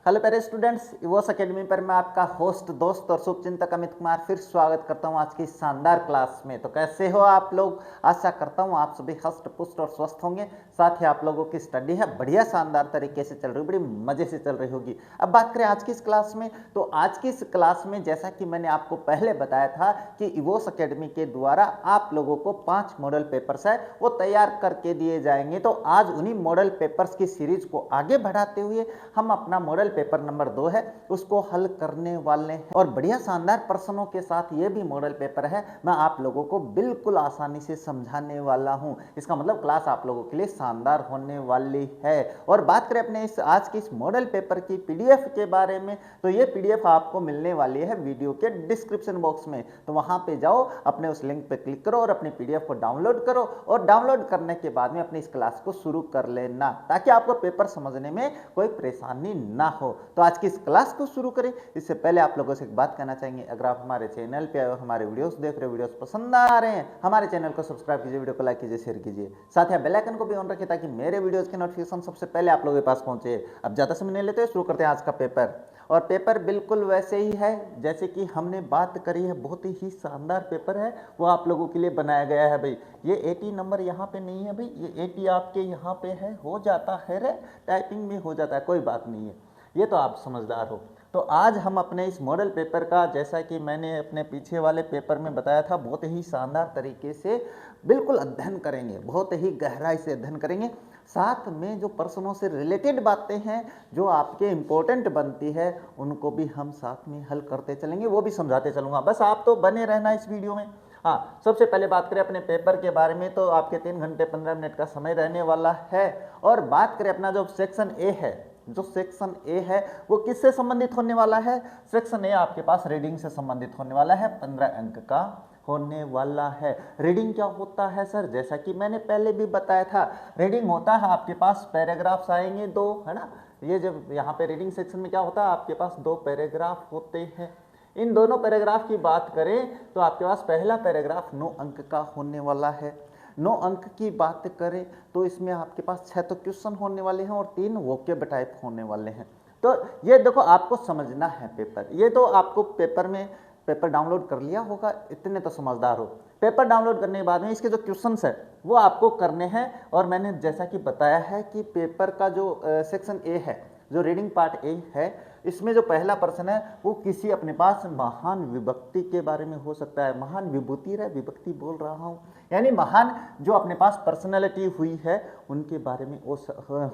Hello प्यारे students, इवोस academy पर मैं आपका होस्ट दोस्त और शुभचिंतक अमित कुमार फिर स्वागत करता हूं आज की शानदार क्लास में। तो कैसे हो आप लोग? आशा करता हूं आप सभी हष्ट पुष्ट और स्वस्थ होंगे। साथ ही आप लोगों की स्टडी है बढ़िया शानदार तरीके से चल रही, बड़ी मजे से चल रही होगी। अब बात करें आज की इस क्लास में, तो आज की इस क्लास में जैसा कि मैंने आपको पहले बताया था कि इवोस एकेडमी के द्वारा आप लोगों को 5 मॉडल पेपर्स है वो तैयार करके दिए जाएंगे। तो आज उन्हीं मॉडल पेपर्स की सीरीज को आगे बढ़ाते हुए हम अपना मॉडल पेपर नंबर 2 है उसको हल करने वाले हैं और बढ़िया शानदार प्रश्नों के साथ ये भी मॉडल पेपर है मैं आप लोगों को बिल्कुल आसानी से समझाने वाला हूं। इसका मतलब क्लास आप लोगों के लिए शानदार होने वाली है। और बात करें अपने इस आज की इस मॉडल पेपर की पीडीएफ के बारे में, तो ये पीडीएफ आपको मिलने वाली है वीडियो के डिस्क्रिप्शन बॉक्स में। तो वहां पे जाओ, अपने उस लिंक पे क्लिक करो और अपनी पीडीएफ को डाउनलोड करो और डाउनलोड करने के बाद में अपनी इस क्लास को शुरू कर लेना ताकि आपको पेपर समझने में कोई परेशानी ना हो। तो आज की इस क्लास को शुरू करें इससे पहले आप लोगों से एक बात कहना चाहेंगे, अगर आप हमारे चैनल पे और हमारे वीडियोस देख रहे हो, वीडियोस पसंद आ रहे हैं, हमारे चैनल को सब्सक्राइब कीजिए, वीडियो को लाइक कीजिए, शेयर कीजिए, साथ ही बेल आइकन को भी ऑन रखिए ताकि मेरे वीडियोस के नोटिफिकेशन सबसे पहले आप लोगों के पास पहुंचे। अब ज्यादा समय नहीं लेते, शुरू करते हैं आज का पेपर। और पेपर बिल्कुल वैसे ही है जैसे कि हमने बात करी है, बहुत ही शानदार पेपर है वो आप लोगों के लिए बनाया गया है। भाई ये 80 नंबर यहाँ पे नहीं है, भाई ये 80 आपके यहाँ पे है, हो जाता है रे, टाइपिंग में हो जाता है, कोई बात नहीं है, ये तो आप समझदार हो। तो आज हम अपने इस मॉडल पेपर का, जैसा कि मैंने अपने पीछे वाले पेपर में बताया था, बहुत ही शानदार तरीके से बिल्कुल अध्ययन करेंगे, बहुत ही गहराई से अध्ययन करेंगे। साथ में जो प्रश्नों से रिलेटेड बातें हैं जो आपके इम्पोर्टेंट बनती है उनको भी हम साथ में हल करते चलेंगे, वो भी समझाते चलूँगा। बस आप तो बने रहना इस वीडियो में। हाँ, सबसे पहले बात करें अपने पेपर के बारे में, तो आपके 3 घंटे 15 मिनट का समय रहने वाला है। और बात करें अपना जो सेक्शन ए है, जो सेक्शन ए है वो किससे संबंधित होने वाला है? सेक्शन ए आपके पास रीडिंग से संबंधित होने वाला है, 15 अंक का होने वाला है। रीडिंग क्या होता है सर? जैसा कि मैंने पहले भी बताया था, रीडिंग होता है आपके पास पैराग्राफ्स आएंगे 2, है ना। ये जब यहाँ पे रीडिंग सेक्शन में क्या होता है, आपके पास 2 पैराग्राफ होते हैं। इन दोनों पैराग्राफ की बात करें तो आपके पास पहला पैराग्राफ 9 अंक का होने वाला है। 9 अंक की बात करें तो इसमें आपके पास 6 तो क्वेश्चन होने वाले हैं और 3 वोकेब टाइप होने वाले हैं। तो ये देखो आपको समझना है पेपर, ये तो आपको पेपर में पेपर डाउनलोड कर लिया होगा, इतने तो समझदार हो। पेपर डाउनलोड करने के बाद में इसके जो क्वेश्चंस है वो आपको करने हैं। और मैंने जैसा कि बताया है कि पेपर का जो सेक्शन ए है, जो रीडिंग पार्ट ए है, इसमें जो पहला प्रश्न है वो किसी अपने पास महान विभक्ति के बारे में हो सकता है। महान विभूति है, विभक्ति बोल रहा हूँ, यानी महान जो अपने पास पर्सनैलिटी हुई है उनके बारे में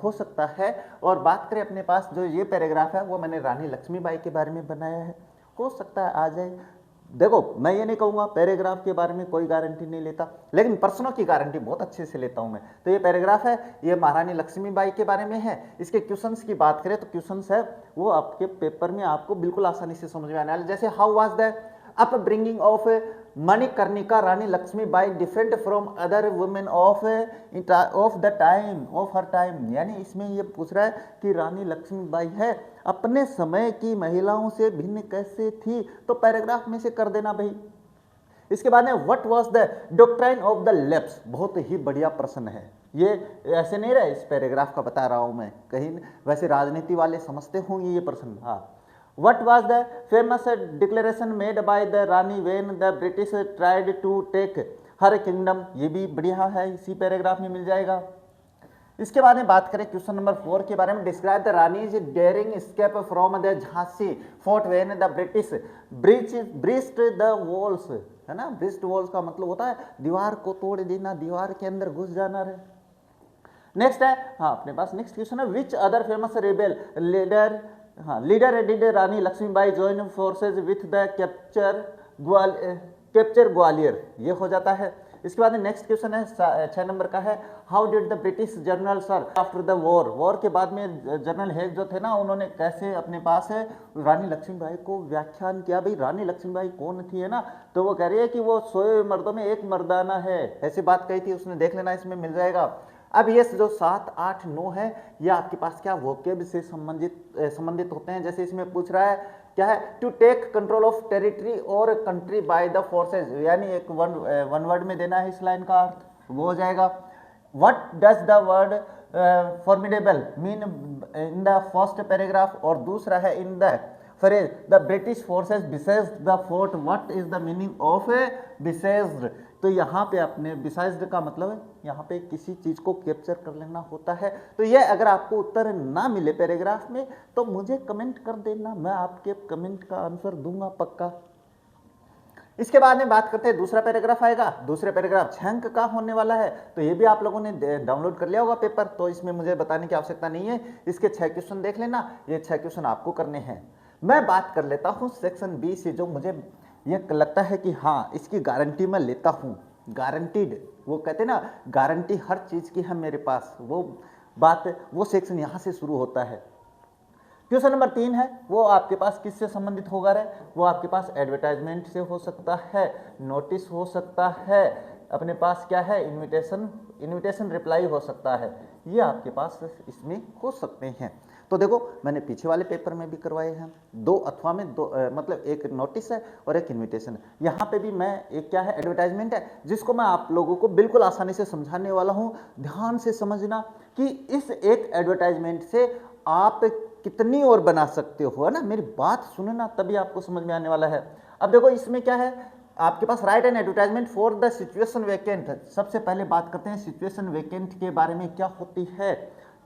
हो सकता है। और बात करें अपने पास जो ये पैराग्राफ है वो मैंने रानी लक्ष्मीबाई के बारे में बनाया है, हो सकता है आ जाए। देखो मैं ये नहीं कहूँगा, पैराग्राफ के बारे में कोई गारंटी नहीं लेता, लेकिन प्रश्नों की गारंटी बहुत अच्छे से लेता हूँ मैं। तो ये पैराग्राफ है, ये महारानी लक्ष्मीबाई के बारे में है। इसके क्वेश्चंस की बात करें तो क्वेश्चंस है वो आपके पेपर में आपको बिल्कुल आसानी से समझ में आने वाले। जैसे how was the upbringing of Manikarnika Rani Laxmibai different from other women of the time of her time, यानी इसमें ये पूछ रहा है कि रानी लक्ष्मीबाई है अपने समय की महिलाओं से भिन्न कैसे थी। तो पैराग्राफ में से कर देना भाई। इसके बाद में what was the doctrine of the left, बहुत ही बढ़िया प्रश्न है ये, ऐसे नहीं रहा, इस पैराग्राफ का बता रहा हूं मैं, कहीं वैसे राजनीति वाले समझते होंगे ये प्रश्न। हाँ, What was the famous declaration made by the Rani when the British tried to take her kingdom? ये भी बढ़िया है, इसी पैराग्राफ में मिल जाएगा। इसके बाद में बात करें क्वेश्चन नंबर 4 के बारे में, describe the Rani's daring escape from the Jhansi fort when the British breached the walls, है ना। ब्रीच्ड वॉल्स का मतलब होता है दीवार को तोड़ देना, दीवार के अंदर घुस जाना रे। नेक्स्ट है, हाँ अपने पास नेक्स्ट क्वेश्चन है, which other famous rebel leader, हाँ leader did Rani Lakshmibai join forces with the capture Gwalior, ये हो जाता है। इसके बाद नेक्स्ट क्वेश्चन है 6 नंबर का है, how did the British general sir after the war, war के बाद में जनरल हेग जो थे ना, उन्होंने कैसे अपने पास है रानी लक्ष्मीबाई को व्याख्यान किया। भाई रानी लक्ष्मीबाई कौन थी, है ना। तो वो कह रही है कि वो 100 मर्दों में एक मर्दाना है, ऐसी बात कही थी उसने, देख लेना इसमें मिल जाएगा। अब ये जो 7, 8, 9 है ये आपके पास क्या वोकेब से संबंधित होते हैं। जैसे इसमें पूछ रहा है क्या है, to take control of territory और कंट्री बाय द फोर्सेज, यानी एक वन वर्ड में देना है इस लाइन का अर्थ, वो हो जाएगा। What does the word formidable mean in the first paragraph, और दूसरा है in the phrase the British forces besieged the fort, what is the meaning of besieged. तो यहाँ पे अपने बिसाइज्ड का मतलब है यहाँ पे किसी चीज को कैप्चर कर लेना होता है। तो ये अगर आपको उत्तर ना मिले पैराग्राफ में तो मुझे कमेंट कर देना, मैं आपके कमेंट का आंसर दूंगा पक्का। इसके बाद में बात करते हैं, दूसरा पैराग्राफ आएगा। दूसरे पैराग्राफ 6 अंक का होने वाला है, तो ये भी आप लोगों ने डाउनलोड कर लिया होगा पेपर, तो इसमें मुझे बताने की आवश्यकता नहीं है। इसके 6 क्वेश्चन देख लेना, ये 6 क्वेश्चन आपको करने हैं। मैं बात कर लेता हूँ सेक्शन बी से, जो मुझे ये लगता है कि हाँ इसकी गारंटी मैं लेता हूँ, गारंटीड, वो कहते हैं ना गारंटी हर चीज़ की है मेरे पास, वो बात वो सेक्शन यहाँ से शुरू होता है। क्वेश्चन नंबर 3 है, वो आपके पास किससे संबंधित होगा रे? वो आपके पास एडवर्टाइजमेंट से हो सकता है, नोटिस हो सकता है, अपने पास क्या है इनविटेशन रिप्लाई हो सकता है, ये आपके पास इसमें हो सकते हैं। तो देखो मैंने पीछे वाले पेपर में भी करवाए हैं, 2 अथवा में 2 मतलब एक नोटिस है और एक इनविटेशन है। यहाँ पे भी मैं एक क्या है एडवर्टाइजमेंट है, जिसको मैं आप लोगों को बिल्कुल आसानी से समझाने वाला हूँ। ध्यान से समझना कि इस एक एडवर्टाइजमेंट से आप कितनी और बना सकते हो, है ना, मेरी बात सुनना तभी आपको समझ में आने वाला है। अब देखो इसमें क्या है, आपके पास write an advertisement for the situation vacant. सबसे पहले बात करते हैं सिचुएशन वैकेंट के बारे में, क्या होती है।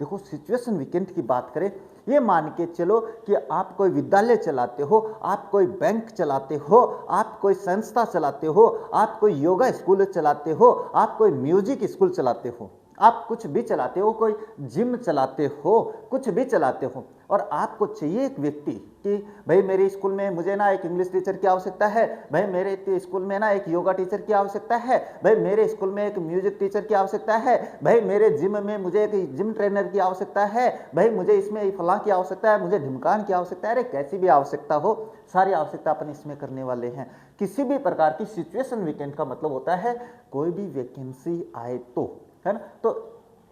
देखो सिचुएशन वैकेंट की बात करें, ये मान के चलो कि आप कोई विद्यालय चलाते हो, आप कोई बैंक चलाते हो, आप कोई संस्था चलाते हो, आप कोई योगा स्कूल चलाते हो, आप कोई म्यूजिक स्कूल चलाते हो, आप कुछ भी चलाते हो, कोई जिम चलाते हो, कुछ भी चलाते हो, और आपको चाहिए एक व्यक्ति कि भाई मेरे स्कूल में मुझे ना एक इंग्लिश टीचर की आवश्यकता है, भाई मेरे स्कूल में ना एक योगा टीचर की आवश्यकता है, भाई मेरे स्कूल में एक म्यूजिक टीचर की आवश्यकता है, भाई मेरे जिम में मुझे एक जिम ट्रेनर की आवश्यकता है, भाई मुझे इसमें फलां की आवश्यकता है, मुझे ढिमकान की आवश्यकता है। अरे कैसी भी आवश्यकता हो, सारी आवश्यकता अपन इसमें करने वाले हैं। किसी भी प्रकार की सिचुएशन वैकेंट का मतलब होता है कोई भी वैकेंसी आए तो, है ना। तो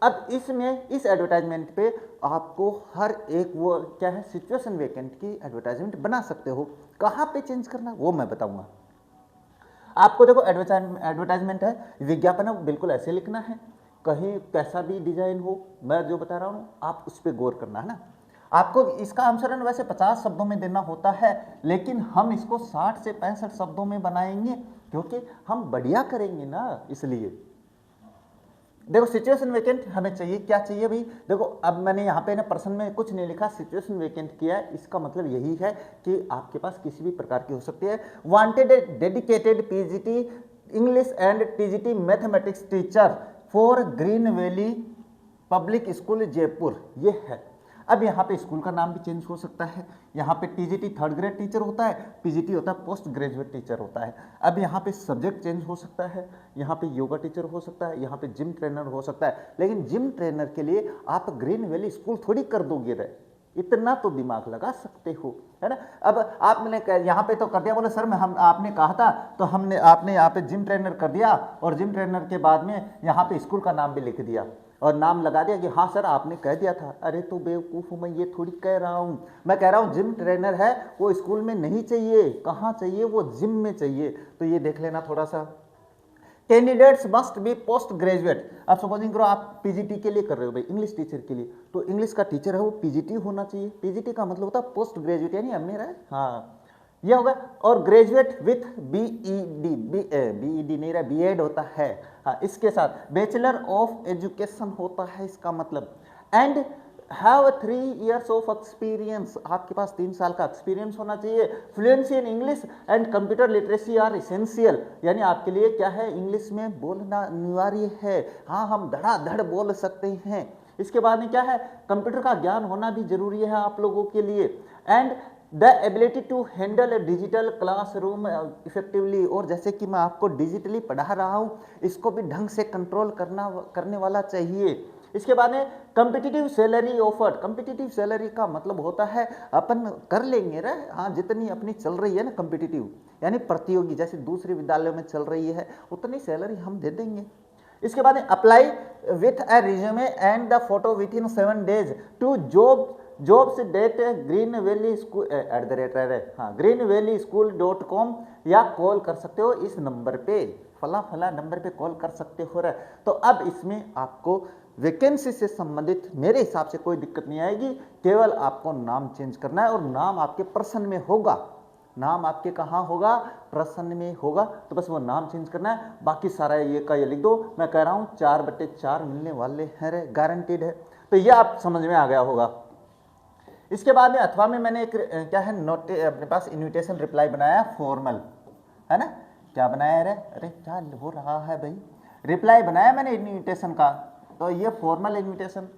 अब इसमें इस एडवर्टाइजमेंट पे आपको हर एक वो क्या है सिचुएशन वैकेंट की एडवर्टाइजमेंट बना सकते हो। कहाँ पे चेंज करना वो मैं बताऊंगा आपको। देखो एडवर्टाइजमेंट है, विज्ञापन है, बिल्कुल ऐसे लिखना है, कहीं कैसा भी डिजाइन हो, मैं जो बता रहा हूँ आप उस पर गौर करना है ना। आपको इसका आंसर वैसे 50 शब्दों में देना होता है, लेकिन हम इसको 60 से 65 शब्दों में बनाएंगे क्योंकि हम बढ़िया करेंगे ना, इसलिए। देखो सिचुएशन वैकेंट हमें चाहिए, क्या चाहिए भाई। देखो अब मैंने यहाँ पे ना प्रश्न में कुछ नहीं लिखा, सिचुएशन वैकेंट किया है, इसका मतलब यही है कि आपके पास किसी भी प्रकार की हो सकती है। Wanted dedicated PGT English and TGT mathematics teacher for green valley public school Jaipur, ये है। अब यहाँ पे स्कूल का नाम भी चेंज हो सकता है। यहाँ पे टीजीटी 3rd ग्रेड टीचर होता है, पीजीटी होता है पोस्ट ग्रेजुएट टीचर होता है। अब यहाँ पे सब्जेक्ट चेंज हो सकता है, यहाँ पे योगा टीचर हो सकता है, यहाँ पे जिम ट्रेनर हो सकता है। लेकिन जिम ट्रेनर के लिए आप ग्रीन वैली स्कूल थोड़ी कर दोगे रे, इतना तो दिमाग लगा सकते हो, है ना। अब आपने यहाँ पे तो कर दिया, बोले सर मैं हम आपने कहा था तो आपने यहाँ पे जिम ट्रेनर कर दिया, और जिम ट्रेनर के बाद में यहाँ पे स्कूल का नाम भी लिख दिया और नाम लगा दिया कि हाँ सर आपने कह दिया था। अरे तो बेवकूफ़ हूँ मैं, ये थोड़ी कह रहा हूँ, मैं कह रहा हूँ जिम ट्रेनर है वो स्कूल में नहीं चाहिए, कहाँ चाहिए, वो जिम में चाहिए। तो ये देख लेना थोड़ा सा। Candidates must be post graduate. अब सपोजिंग करो आप पीजीटी के लिए कर रहे हो भाई, इंग्लिश टीचर के लिए, तो इंग्लिश का टीचर है वो पीजीटी होना चाहिए। पीजीटी का मतलब होता है पोस्ट ग्रेजुएट, यानी अब मेरा है, हाँ ये होगा। और ग्रेजुएट विथ बीईडी, बीईडी नहीं रहा, बीएड होता है, हाँ इसके साथ बैचलर ऑफ एजुकेशन होता है इसका मतलब। And have 3 years of experience, आपके पास 3 साल का एक्सपीरियंस होना चाहिए। Fluency in English and computer literacy are essential, यानी आपके लिए क्या है इंग्लिश में बोलना अनिवार्य है, हाँ हम धड़ाधड़ बोल सकते हैं। इसके बाद में क्या है, कंप्यूटर का ज्ञान होना भी जरूरी है आप लोगों के लिए। And the ability to handle a digital classroom effectively, और जैसे कि मैं आपको डिजिटली पढ़ा रहा हूँ, इसको भी ढंग से कंट्रोल करने वाला चाहिए। इसके बाद में competitive salary offered, competitive salary का मतलब होता है अपन कर लेंगे रे, हाँ जितनी अपनी चल रही है ना कम्पिटिटिव, यानी प्रतियोगी जैसे दूसरे विद्यालयों में चल रही है उतनी सैलरी हम दे देंगे। इसके बाद apply with a resume and the photo within 7 days to jobs at Green Valley School greenvallyschool.com, या कॉल कर सकते हो इस नंबर पे, फला नंबर पे कॉल कर सकते हो। तो अब इसमें आपको वैकेंसी से संबंधित मेरे हिसाब से कोई दिक्कत नहीं आएगी, केवल आपको नाम चेंज करना है और नाम आपके प्रश्न में होगा। नाम आपके कहाँ होगा? प्रश्न में होगा, तो बस वो नाम चेंज करना है, बाकी सारा ये का ये लिख दो। मैं कह रहा हूँ 4/4 मिलने वाले हैं रे, गारंटीड है। तो ये आप समझ में आ गया होगा। इसके बाद में अथवा में मैंने एक क्या है नोट अपने पास इन्विटेशन रिप्लाई बनाया फॉर्मल, है ना। क्या बनाया रे? अरे क्या हो रहा है भाई? रिप्लाई बनाया मैंने इन्विटेशन का, तो ये फॉर्मल इन्विटेशन।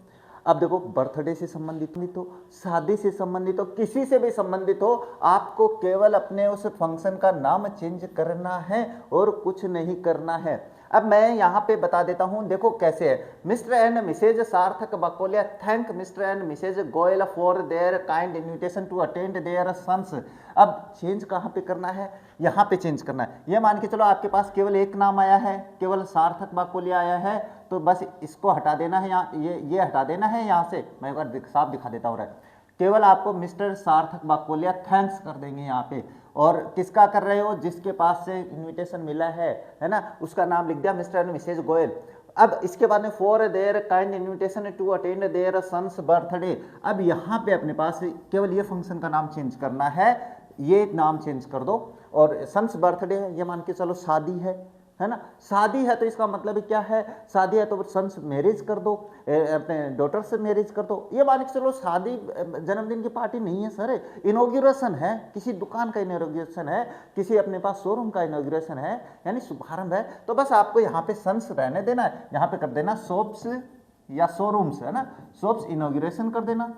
अब देखो, बर्थडे से संबंधित हो, शादी से संबंधित हो, किसी से भी संबंधित हो, आपको केवल अपने उस फंक्शन का नाम चेंज करना है और कुछ नहीं करना है। अब मैं यहाँ पे बता देता हूँ, देखो कैसे है। Mister and Mrs Sarthak Bakolia thank Mr and Mrs Goyal for their kind invitation to attend their sons. अब चेंज कहाँ पे करना है? यहाँ पे चेंज करना है। ये मान के चलो आपके पास केवल एक नाम आया है, केवल सार्थक बकोलिया आया है, तो बस इसको हटा देना है, यहाँ ये हटा देना है यहाँ से। मैं एक बार साफ दिखा देता हूँ। केवल आपको मिस्टर सार्थक बकोलिया थैंक्स कर देंगे यहाँ पे, और किसका कर रहे हो? जिसके पास से इन्विटेशन मिला है ना, उसका नाम लिख दिया मिस्टर एंड मिसेज गोयल। अब इसके बाद में for their kind invitation to attend their son's birthday. अब यहाँ पे अपने पास केवल ये फंक्शन का नाम चेंज करना है, ये नाम चेंज कर दो। और सन्स बर्थडे है, ये मान के चलो शादी है ना। शादी है तो इसका मतलब क्या है? शादी है तो सन्स मैरिज कर दो, अपने डॉटर से मैरिज कर दो। ये मान के चलो शादी जन्मदिन की पार्टी नहीं है सर, इनॉग्रेशन है, किसी दुकान का इनॉग्रेशन है, किसी अपने पास शोरूम का इनॉग्रेशन है, यानी शुभारंभ है। तो बस आपको यहाँ पे सन्स रहने देना है, यहाँ पे कर देना शॉप्स या शोरूम्स, है ना। शॉप्स इनॉग्रेशन कर देना,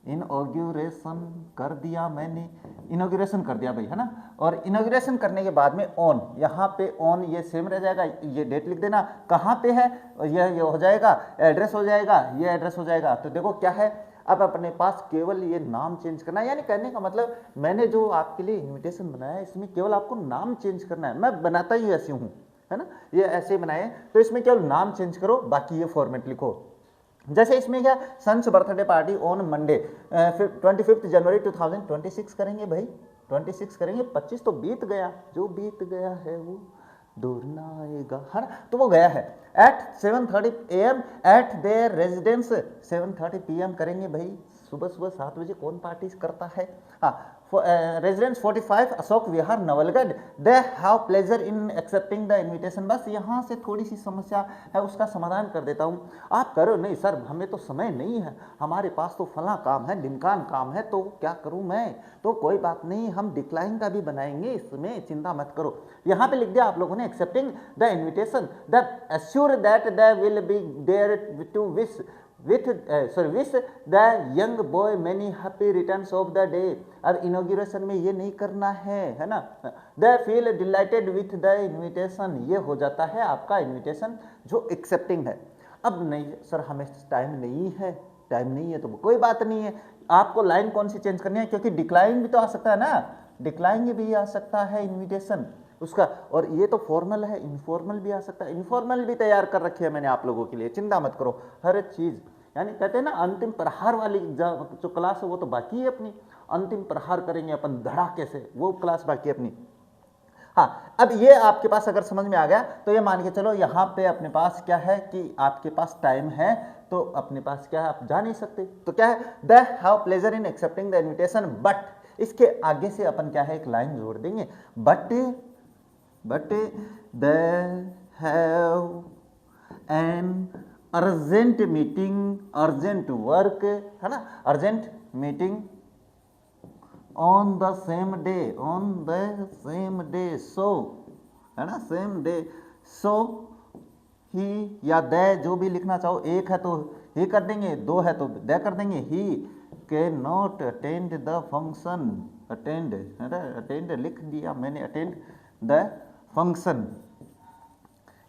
इनॉग्रेशन कर दिया मैंने, इनॉग्रेशन कर दिया भाई, है ना। और इनॉग्रेशन करने के बाद में ऑन, यहाँ पे ऑन ये सेम रह जाएगा, ये डेट लिख देना, कहाँ पे है ये हो जाएगा, एड्रेस हो जाएगा, ये एड्रेस हो जाएगा। तो देखो क्या है, अब अपने पास केवल ये नाम चेंज करना है। यानी कहने का मतलब, मैंने जो आपके लिए इन्विटेशन बनाया है, इसमें केवल आपको नाम चेंज करना है। मैं बनाता ही ऐसे हूँ, है ना, ये ऐसे बनाए, तो इसमें केवल नाम चेंज करो, बाकी ये फॉर्मेट लिखो। जैसे इसमें क्या, son's birthday party on Monday, फिर 25 जनवरी 2026 करेंगे भाई, 26 करेंगे। 25 तो बीत गया, जो बीत गया है वो दूर ना आएगा, है ना। तो वो गया है। At 7:30 AM at their residence, 7:30 PM करेंगे भाई। सुबह सुबह 7 बजे कौन पार्टी करता है? हाँ, residence 45 Ashok Vihar Nawalgarh, they have pleasure in accepting the invitation. बस यहाँ से थोड़ी सी समस्या है, उसका समाधान कर देता हूँ। आप करो, नहीं सर हमें तो समय नहीं है, हमारे पास तो फला काम है, ढिमकान काम है, तो क्या करूँ मैं? तो कोई बात नहीं, हम डिक्लाइन का भी बनाएंगे, इसमें चिंता मत करो। यहाँ पे लिख दिया आप लोगों ने, accepting the invitation the assure that they will be there to wish with wish the young boy many happy returns of the day. अब इनॉग्रेशन में ये नहीं करना है ना। The feel delighted with the invitation, ये हो जाता है आपका इन्विटेशन जो एक्सेप्टिंग है। अब नहीं सर हमें टाइम नहीं है, टाइम नहीं है तो कोई बात नहीं है, आपको लाइन कौन सी चेंज करनी है, क्योंकि डिक्लाइन भी तो आ सकता है ना, डिक्लाइन भी आ सकता है इन्विटेशन उसका। और ये तो फॉर्मल है, इनफॉर्मल भी आ सकता है, इनफॉर्मल भी तैयार कर रखी है मैंने आप लोगों के लिए, चिंता मत करो। हर चीज़ यानी कहते हैं ना, अंतिम प्रहार वाली जो क्लास है वो तो बाकी है अपनी, अंतिम प्रहार करेंगे अपन धड़ाके से, वो क्लास बाकी है अपनी। हाँ, अब ये आपके पास अगर समझ में आ गया तो ये मान के चलो, यहाँ पे अपने पास क्या है कि आपके पास टाइम है, तो अपने पास क्या है, आप जा नहीं सकते, तो क्या है, they have pleasure in accepting the invitation but, इसके आगे से अपन क्या है एक लाइन जोड़ देंगे, but they have an urgent meeting, urgent work, है ना, urgent meeting on the same day, on the same day, so, है ना, सेम डे, सो ही या दे, जो भी लिखना चाहो, एक है तो ही कर देंगे, दो है तो दे कर देंगे। He can not attend the function, attend, है ना, अटेंड लिख दिया मैंने, अटेंड द फंक्शन,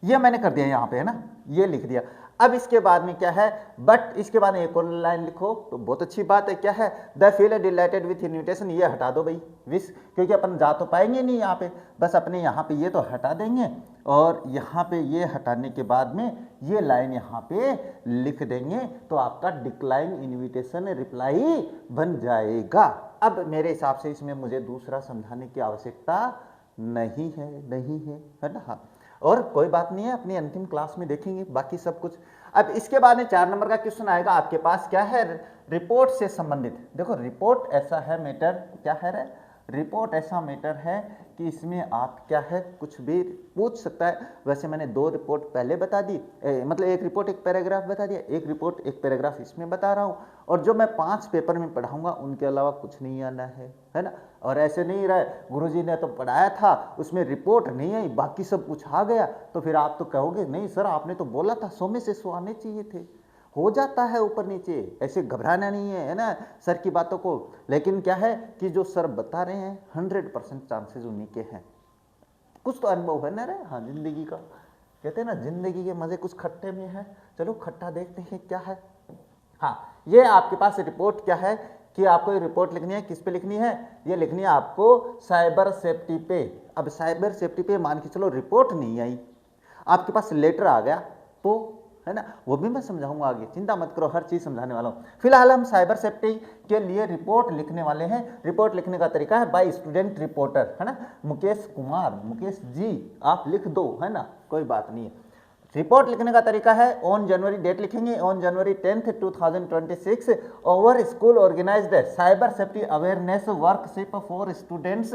ये मैंने कर दिया यहाँ पे, है ना, ये लिख दिया। अब इसके बाद में क्या है, बट इसके बाद में एक और लाइन लिखो, तो बहुत अच्छी बात है, क्या है, the feel delighted with invitation, ये हटा दो भाई, विश, क्योंकि अपन जा तो पाएंगे नहीं यहाँ पे, बस अपने यहाँ पे ये तो हटा देंगे, और यहाँ पे ये हटाने के बाद में ये लाइन यहाँ पे लिख देंगे, तो आपका डिक्लाइन इन्विटेशन रिप्लाई बन जाएगा। अब मेरे हिसाब से इसमें मुझे दूसरा समझाने की आवश्यकता नहीं है ना। हाँ, और कोई बात नहीं है, अपनी अंतिम क्लास में देखेंगे बाकी सब कुछ। अब इसके बाद में 4 नंबर का क्वेश्चन आएगा आपके पास, क्या है, रिपोर्ट से संबंधित। देखो रिपोर्ट ऐसा है मैटर, क्या है रे, रिपोर्ट ऐसा मैटर है कि इसमें आप क्या है कुछ भी पूछ सकता है। वैसे मैंने 2 रिपोर्ट पहले बता दी, मतलब एक रिपोर्ट एक पैराग्राफ बता दिया, एक रिपोर्ट एक पैराग्राफ इसमें बता रहा हूँ, और जो मैं 5 पेपर में पढ़ाऊंगा उनके अलावा कुछ नहीं आना है ना। और ऐसे नहीं रहा गुरुजी ने तो पढ़ाया था उसमें रिपोर्ट नहीं आई बाकी सब कुछ आ गया, तो फिर आप तो कहोगे नहीं सर आपने तो बोला था 100 में से 100 आने चाहिए थे। हो जाता है ऊपर नीचे, ऐसे घबराना नहीं है ना सर की बातों को। लेकिन क्या है कि जो सर बता रहे हैं 100% चांसेस उन्हीं के हैं। कुछ तो अनुभव है ना रे, हाँ जिंदगी का, कहते हैं ना जिंदगी के मजे कुछ खट्टे में है। चलो खट्टा देखते हैं क्या है। हाँ ये आपके पास रिपोर्ट क्या है कि आपको ये रिपोर्ट लिखनी है, किस पे लिखनी है, ये लिखनी है आपको साइबर सेफ्टी पे। अब साइबर सेफ्टी पे मान के चलो रिपोर्ट नहीं आई, आपके पास लेटर आ गया तो, है ना, वो भी मैं समझाऊंगा आगे, चिंता मत करो, हर चीज समझाने वाला हूँ। फिलहाल हम साइबर सेफ्टी के लिए रिपोर्ट लिखने वाले हैं। रिपोर्ट लिखने का तरीका है बाय स्टूडेंट रिपोर्टर, है ना, मुकेश कुमार, मुकेश जी आप लिख दो, है ना, कोई बात नहीं है। रिपोर्ट लिखने का तरीका है ऑन जनवरी, डेट लिखेंगे on January 10th 2026 over school organized cyber safety awareness workshop for students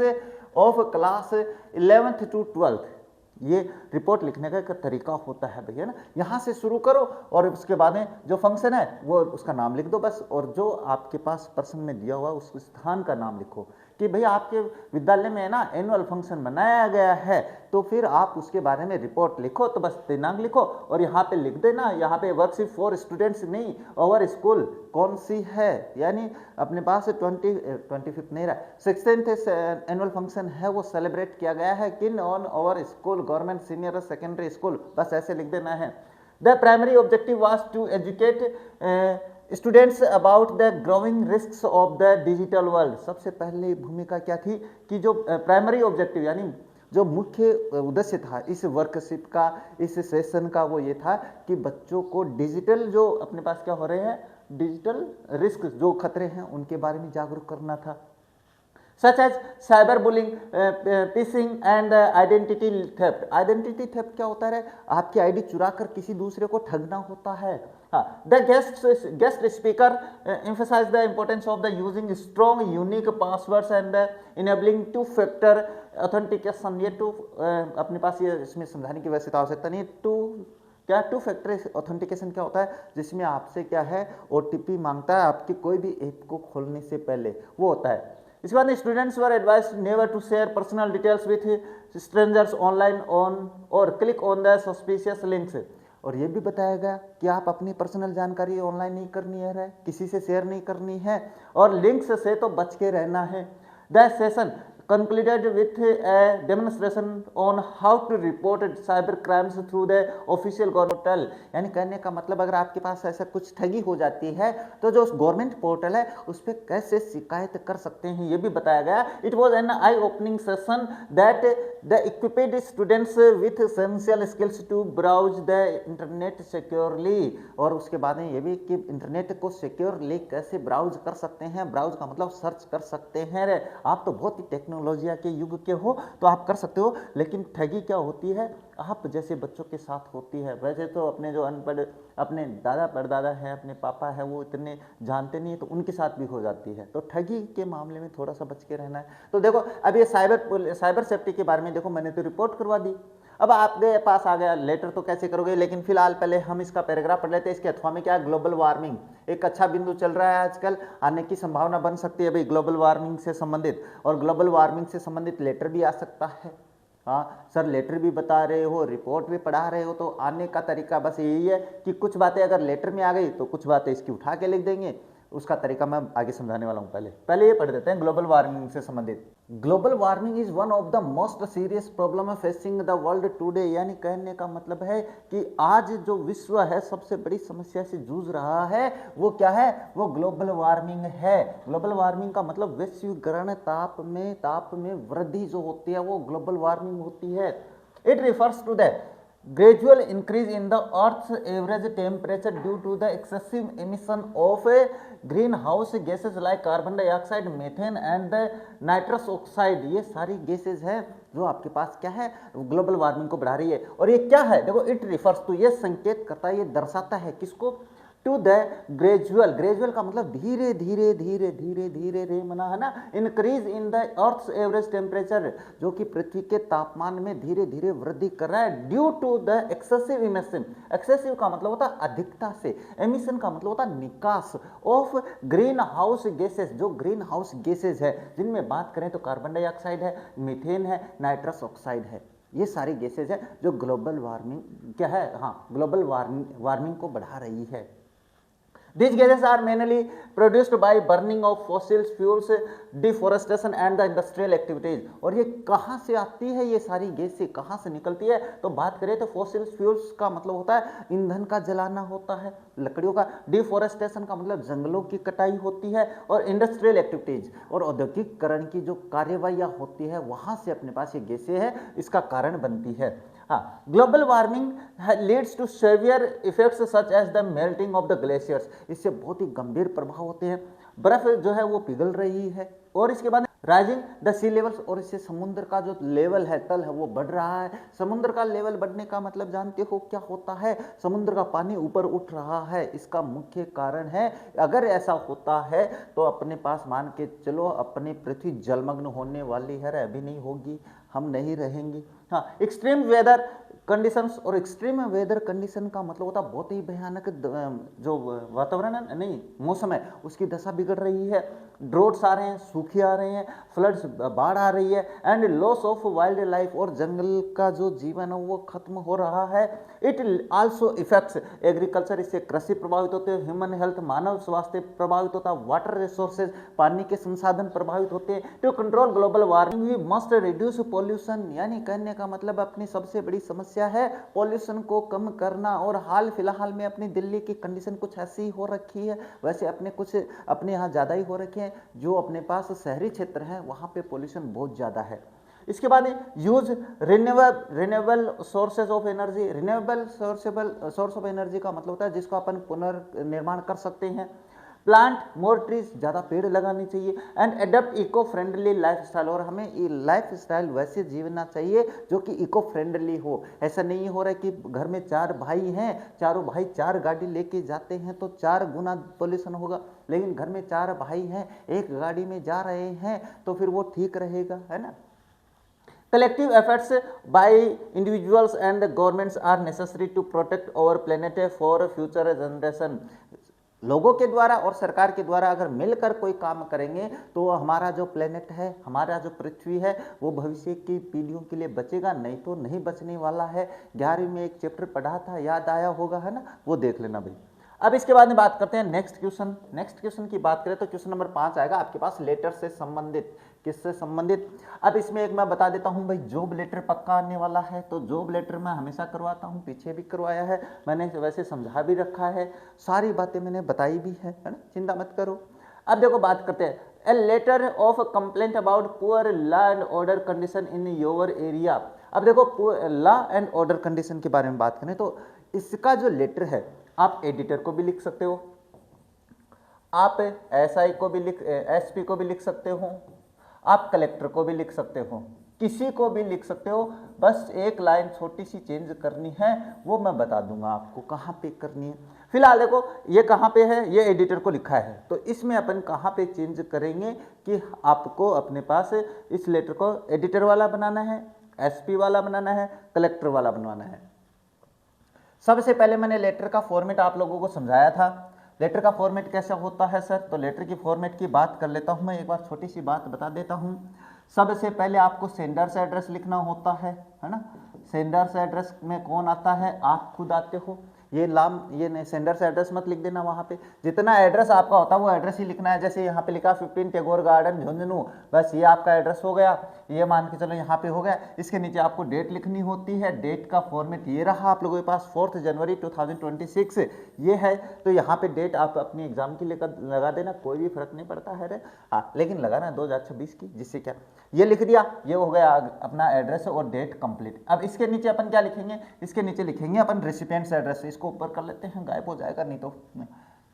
of class 11th to 12th। ये रिपोर्ट लिखने का एक तरीका होता है भैया ना। यहाँ से शुरू करो और उसके बाद में जो फंक्शन है वो उसका नाम लिख दो बस, और जो आपके पास प्रश्न में दिया हुआ उस स्थान का नाम लिखो कि भैया आपके विद्यालय में है ना एनुअल फंक्शन मनाया गया है, तो फिर आप उसके बारे में रिपोर्ट लिखो, तो बस दिनांक लिखो और यहाँ पे लिख देना, यहाँ पे वर्कशिप फॉर स्टूडेंट्स नहीं, ओवर स्कूल कौन सी है, यानी अपने पास 25th नहीं रहा, 16th एनुअल फंक्शन है वो सेलिब्रेट किया गया है किन on over school government senior secondary school, बस ऐसे लिख देना है। The primary objective was to educate students about the growing risks of the digital world. सबसे पहले भूमिका क्या थी कि जो प्राइमरी ऑब्जेक्टिव यानी जो मुख्य उद्देश्य था इस वर्कशिप का, इस सेशन का, वो ये था कि बच्चों को डिजिटल जो अपने पास क्या हो रहे हैं, डिजिटल रिस्क जो खतरे हैं उनके बारे में जागरूक करना था। Such as cyberbullying, phishing and identity theft. Identity theft क्या होता है, आपकी आईडी चुरा कर किसी दूसरे को ठगना होता है। The guest speaker emphasize the importance of the using strong unique passwords and enabling two factor authentication। ये अपने पास ये इसमें समझाने की वैसे तो आवश्यकता नहीं है। क्या टू फैक्टर ऑथेंटिकेशन क्या होता है, जिसमें आपसे क्या है OTP मांगता है आपकी कोई भी ऐप को खोलने से पहले, वो होता है। इसके बाद students were advised never to share personal details with strangers online on और click on the suspicious links. और ये भी बताया गया कि आप अपनी पर्सनल जानकारी ऑनलाइन नहीं करनी है, किसी से शेयर नहीं करनी है, और लिंक्स से तो बच के रहना है। The session concluded with a demonstration on how to report cyber crimes through the official government portal। यानी कहने का मतलब अगर आपके पास ऐसा कुछ ठगी हो जाती है तो जो गवर्नमेंट पोर्टल है उस पर कैसे शिकायत कर सकते हैं ये भी बताया गया। It was an eye opening session that the equipped students with essential skills to browse the internet securely. और उसके बाद में ये भी कि इंटरनेट को सिक्योरली कैसे ब्राउज कर सकते हैं, ब्राउज का मतलब सर्च कर सकते हैं। आप तो बहुत ही टेक्नोलॉजिया के युग के हो तो आप कर सकते हो, लेकिन ठगी क्या होती है आप जैसे बच्चों के साथ होती है। वैसे तो अपने जो अनपढ़ अपने दादा परदादा है, अपने पापा है, वो इतने जानते नहीं है तो उनके साथ भी हो जाती है। तो ठगी के मामले में थोड़ा सा बच के रहना है। तो देखो अब ये साइबर सेफ्टी के बारे में देखो मैंने तो रिपोर्ट करवा दी, अब आपके पास आ गया लेटर तो कैसे करोगे। लेकिन फिलहाल पहले हम इसका पैराग्राफ पढ़ लेते हैं। इसके अथवा में क्या है, ग्लोबल वार्मिंग एक अच्छा बिंदु चल रहा है आजकल, आने की संभावना बन सकती है भाई ग्लोबल वार्मिंग से संबंधित, और ग्लोबल वार्मिंग से संबंधित लेटर भी आ सकता है। हाँ सर लेटर भी बता रहे हो, रिपोर्ट भी पढ़ा रहे हो, तो आने का तरीका बस यही है कि कुछ बातें अगर लेटर में आ गई तो कुछ बातें इसकी उठा के लिख देंगे, उसका तरीका मैं आगे समझाने वाला हूँ। पहले ये पढ़ देते हैं ग्लोबल वार्मिंग से संबंधित। Global warming is one of the most serious problem facing the world today. यानी कहने का मतलब है कि आज जो विश्व है सबसे बड़ी समस्या से जूझ रहा है वो क्या है, वो ग्लोबल वार्मिंग है। ग्लोबल वार्मिंग का मतलब वैश्वीकरण, ताप में वृद्धि जो होती है वो ग्लोबल वार्मिंग होती है। It refers to the gradual increase in the earth's average temperature due to the excessive emission of greenhouse gases like carbon dioxide, methane and the nitrous oxide। ये सारी गैसेज है जो आपके पास क्या है, ग्लोबल वार्मिंग को बढ़ा रही है। और ये क्या है, देखो इट रिफर्स टू, ये संकेत करता है, ये दर्शाता है किसको, टू द ग्रेजुअल, ग्रेजुअल का मतलब धीरे धीरे धीरे धीरे धीरे रे मना है ना, increase in the earth's average temperature, जो कि पृथ्वी के तापमान में धीरे धीरे वृद्धि कर रहा है, due to the excessive emission. Excessive का मतलब होता है अधिकता से, एमिशन का मतलब होता है निकास, ऑफ ग्रीन हाउस गैसेस, जो ग्रीन हाउस गैसेज है जिनमें बात करें तो कार्बन डाइऑक्साइड है, मीथेन है, नाइट्रस ऑक्साइड है, ये सारी गैसेज है जो ग्लोबल वार्मिंग क्या है, हाँ ग्लोबल वार्मिंग को बढ़ा रही है। These gases are mainly produced by burning of fossil fuels, deforestation and the industrial activities। और ये कहाँ से आती है, ये सारी गैसें कहाँ से निकलती है, तो बात करें तो फॉसिल फ्यूल्स का मतलब होता है ईंधन का जलाना होता है, लकड़ियों का, डिफोरेस्टेशन का मतलब जंगलों की कटाई होती है, और इंडस्ट्रियल एक्टिविटीज और औद्योगिकरण की जो कार्यवाहियाँ होती है वहाँ से अपने पास ये गैसें है, इसका कारण बनती है। हाँ, global warming leads to severe effects such as the melting of the glaciers. इससे बहुत ही गंभीर प्रभाव होते हैं, बर्फ जो है वो पिघल रही है, और इसके बाद राइजिंग द सी लेवल्स, और इससे समुद्र का जो लेवल है, तल है, वो बढ़ रहा है। समुद्र का लेवल बढ़ने का मतलब जानते हो क्या होता है, समुद्र का पानी ऊपर उठ रहा है, इसका मुख्य कारण है, अगर ऐसा होता है तो अपने पास मान के चलो अपनी पृथ्वी जलमग्न होने वाली है, अभी नहीं होगी, हम नहीं रहेंगे। हाँ, एक्सट्रीम वेदर कंडीशंस, और एक्सट्रीम वेदर कंडीशन का मतलब होता है बहुत ही भयानक जो वातावरण है, नहीं मौसम है, उसकी दशा बिगड़ रही है, ड्रोट्स आ रहे हैं, सूखे आ रहे हैं, फ्लड्स बाढ़ आ रही है, and loss of wild life, और जंगल का जो जीवन है वो खत्म हो रहा है। इट आल्सो इफेक्ट्स एग्रीकल्चर, इससे कृषि प्रभावित होते हैं, ह्यूमन हेल्थ, मानव स्वास्थ्य प्रभावित होता है, वाटर रिसोर्सेज, पानी के संसाधन प्रभावित होते हैं। To control global warming we must reduce pollution, यानी कहने का मतलब अपनी सबसे बड़ी समस्या है पॉल्यूशन को कम करना। और हाल फिलहाल में अपनी दिल्ली की कंडीशन कुछ ऐसी हो रखी है, वैसे अपने यहाँ ज़्यादा ही हो रखे हैं, जो अपने पास शहरी क्षेत्र है वहाँ पे पॉल्यूशन बहुत ज़्यादा है। इसके बाद use renewable sources of energy, renewable source of energy का मतलब होता है जिसको अपन पुनर्निर्माण कर सकते हैं। प्लांट मोर ट्रीज, ज़्यादा पेड़ लगाने चाहिए, and adapt eco friendly lifestyle, और हमें ये लाइफ स्टाइल वैसे जीना चाहिए जो कि इको फ्रेंडली हो। ऐसा नहीं हो रहा है कि घर में 4 भाई हैं, चारों भाई 4 गाड़ी लेके जाते हैं तो 4 गुना पोल्यूशन होगा, लेकिन घर में 4 भाई हैं, एक गाड़ी में जा रहे हैं तो फिर वो ठीक रहेगा, है ना। Collective efforts by individuals and governments are necessary to protect our planet for future generation। लोगों के द्वारा और सरकार के द्वारा अगर मिलकर कोई काम करेंगे तो हमारा जो प्लेनेट है, हमारा जो पृथ्वी है, वो भविष्य की पीढ़ियों के लिए बचेगा, नहीं तो नहीं बचने वाला है। 11वीं में एक चैप्टर पढ़ा था, याद आया होगा, है ना, वो देख लेना भाई। अब इसके बाद में बात करते हैं नेक्स्ट क्वेश्चन। नेक्स्ट क्वेश्चन की बात करें तो क्वेश्चन नंबर 5 आएगा आपके पास लेटर से संबंधित। किससे संबंधित, अब इसमें एक मैं बता देता हूं भाई, जॉब लेटर पक्का आने वाला है, तो जॉब लेटर मैं हमेशा करवाता हूं, पीछे भी करवाया है मैंने, वैसे समझा भी रखा है, सारी बातें मैंने बताई भी है ना, चिंता मत करो। अब देखो बात करते हैं, a letter of complaint about poor law and order condition in your area. अब देखो लॉ एंड ऑर्डर कंडीशन के बारे में बात करें तो इसका जो लेटर है आप एडिटर को भी लिख सकते हो, आप एसआई को भी एसपी को भी लिख सकते हो, आप कलेक्टर को भी लिख सकते हो, किसी को भी लिख सकते हो। बस एक लाइन छोटी सी चेंज करनी है, वो मैं बता दूंगा आपको कहाँ पे करनी है। फिलहाल देखो ये कहाँ पे है, ये एडिटर को लिखा है, तो इसमें अपन कहाँ पे चेंज करेंगे कि आपको अपने पास इस लेटर को एडिटर वाला बनाना है, एसपी वाला बनाना है, कलेक्टर वाला बनवाना है। सबसे पहले मैंने लेटर का फॉर्मेट आप लोगों को समझाया था। लेटर का फॉर्मेट कैसा होता है सर, तो लेटर की फॉर्मेट की बात कर लेता हूं मैं, एक बार छोटी सी बात बता देता हूं। सबसे पहले आपको सेंडर्स एड्रेस लिखना होता है ना। सेंडर्स एड्रेस में कौन आता है, आप खुद आते हो। ये नाम, ये नहीं सेंडर्स एड्रेस मत लिख देना वहाँ पे। जितना एड्रेस आपका होता है वो एड्रेस ही लिखना है। जैसे यहाँ पे लिखा 15 टैगोर गार्डन झुंझुनू, बस ये आपका एड्रेस हो गया, ये मान के चलो यहाँ पे हो गया। इसके नीचे आपको डेट लिखनी होती है। डेट का फॉर्मेट ये रहा आप लोगों के पास 4 जनवरी 2026 ये है। तो यहाँ पे डेट आप अपनी एग्जाम की लेकर लगा देना, कोई भी फर्क नहीं पड़ता है रे, हाँ, लेकिन लगाना 2026 की, जिससे क्या ये लिख दिया, ये हो गया अपना एड्रेस और डेट कंप्लीट। अब इसके नीचे अपन क्या लिखेंगे, इसके नीचे लिखेंगे अपन रेसिपिएंट्स एड्रेस। इसको ऊपर कर लेते हैं, गायब हो जाएगा नहीं तो।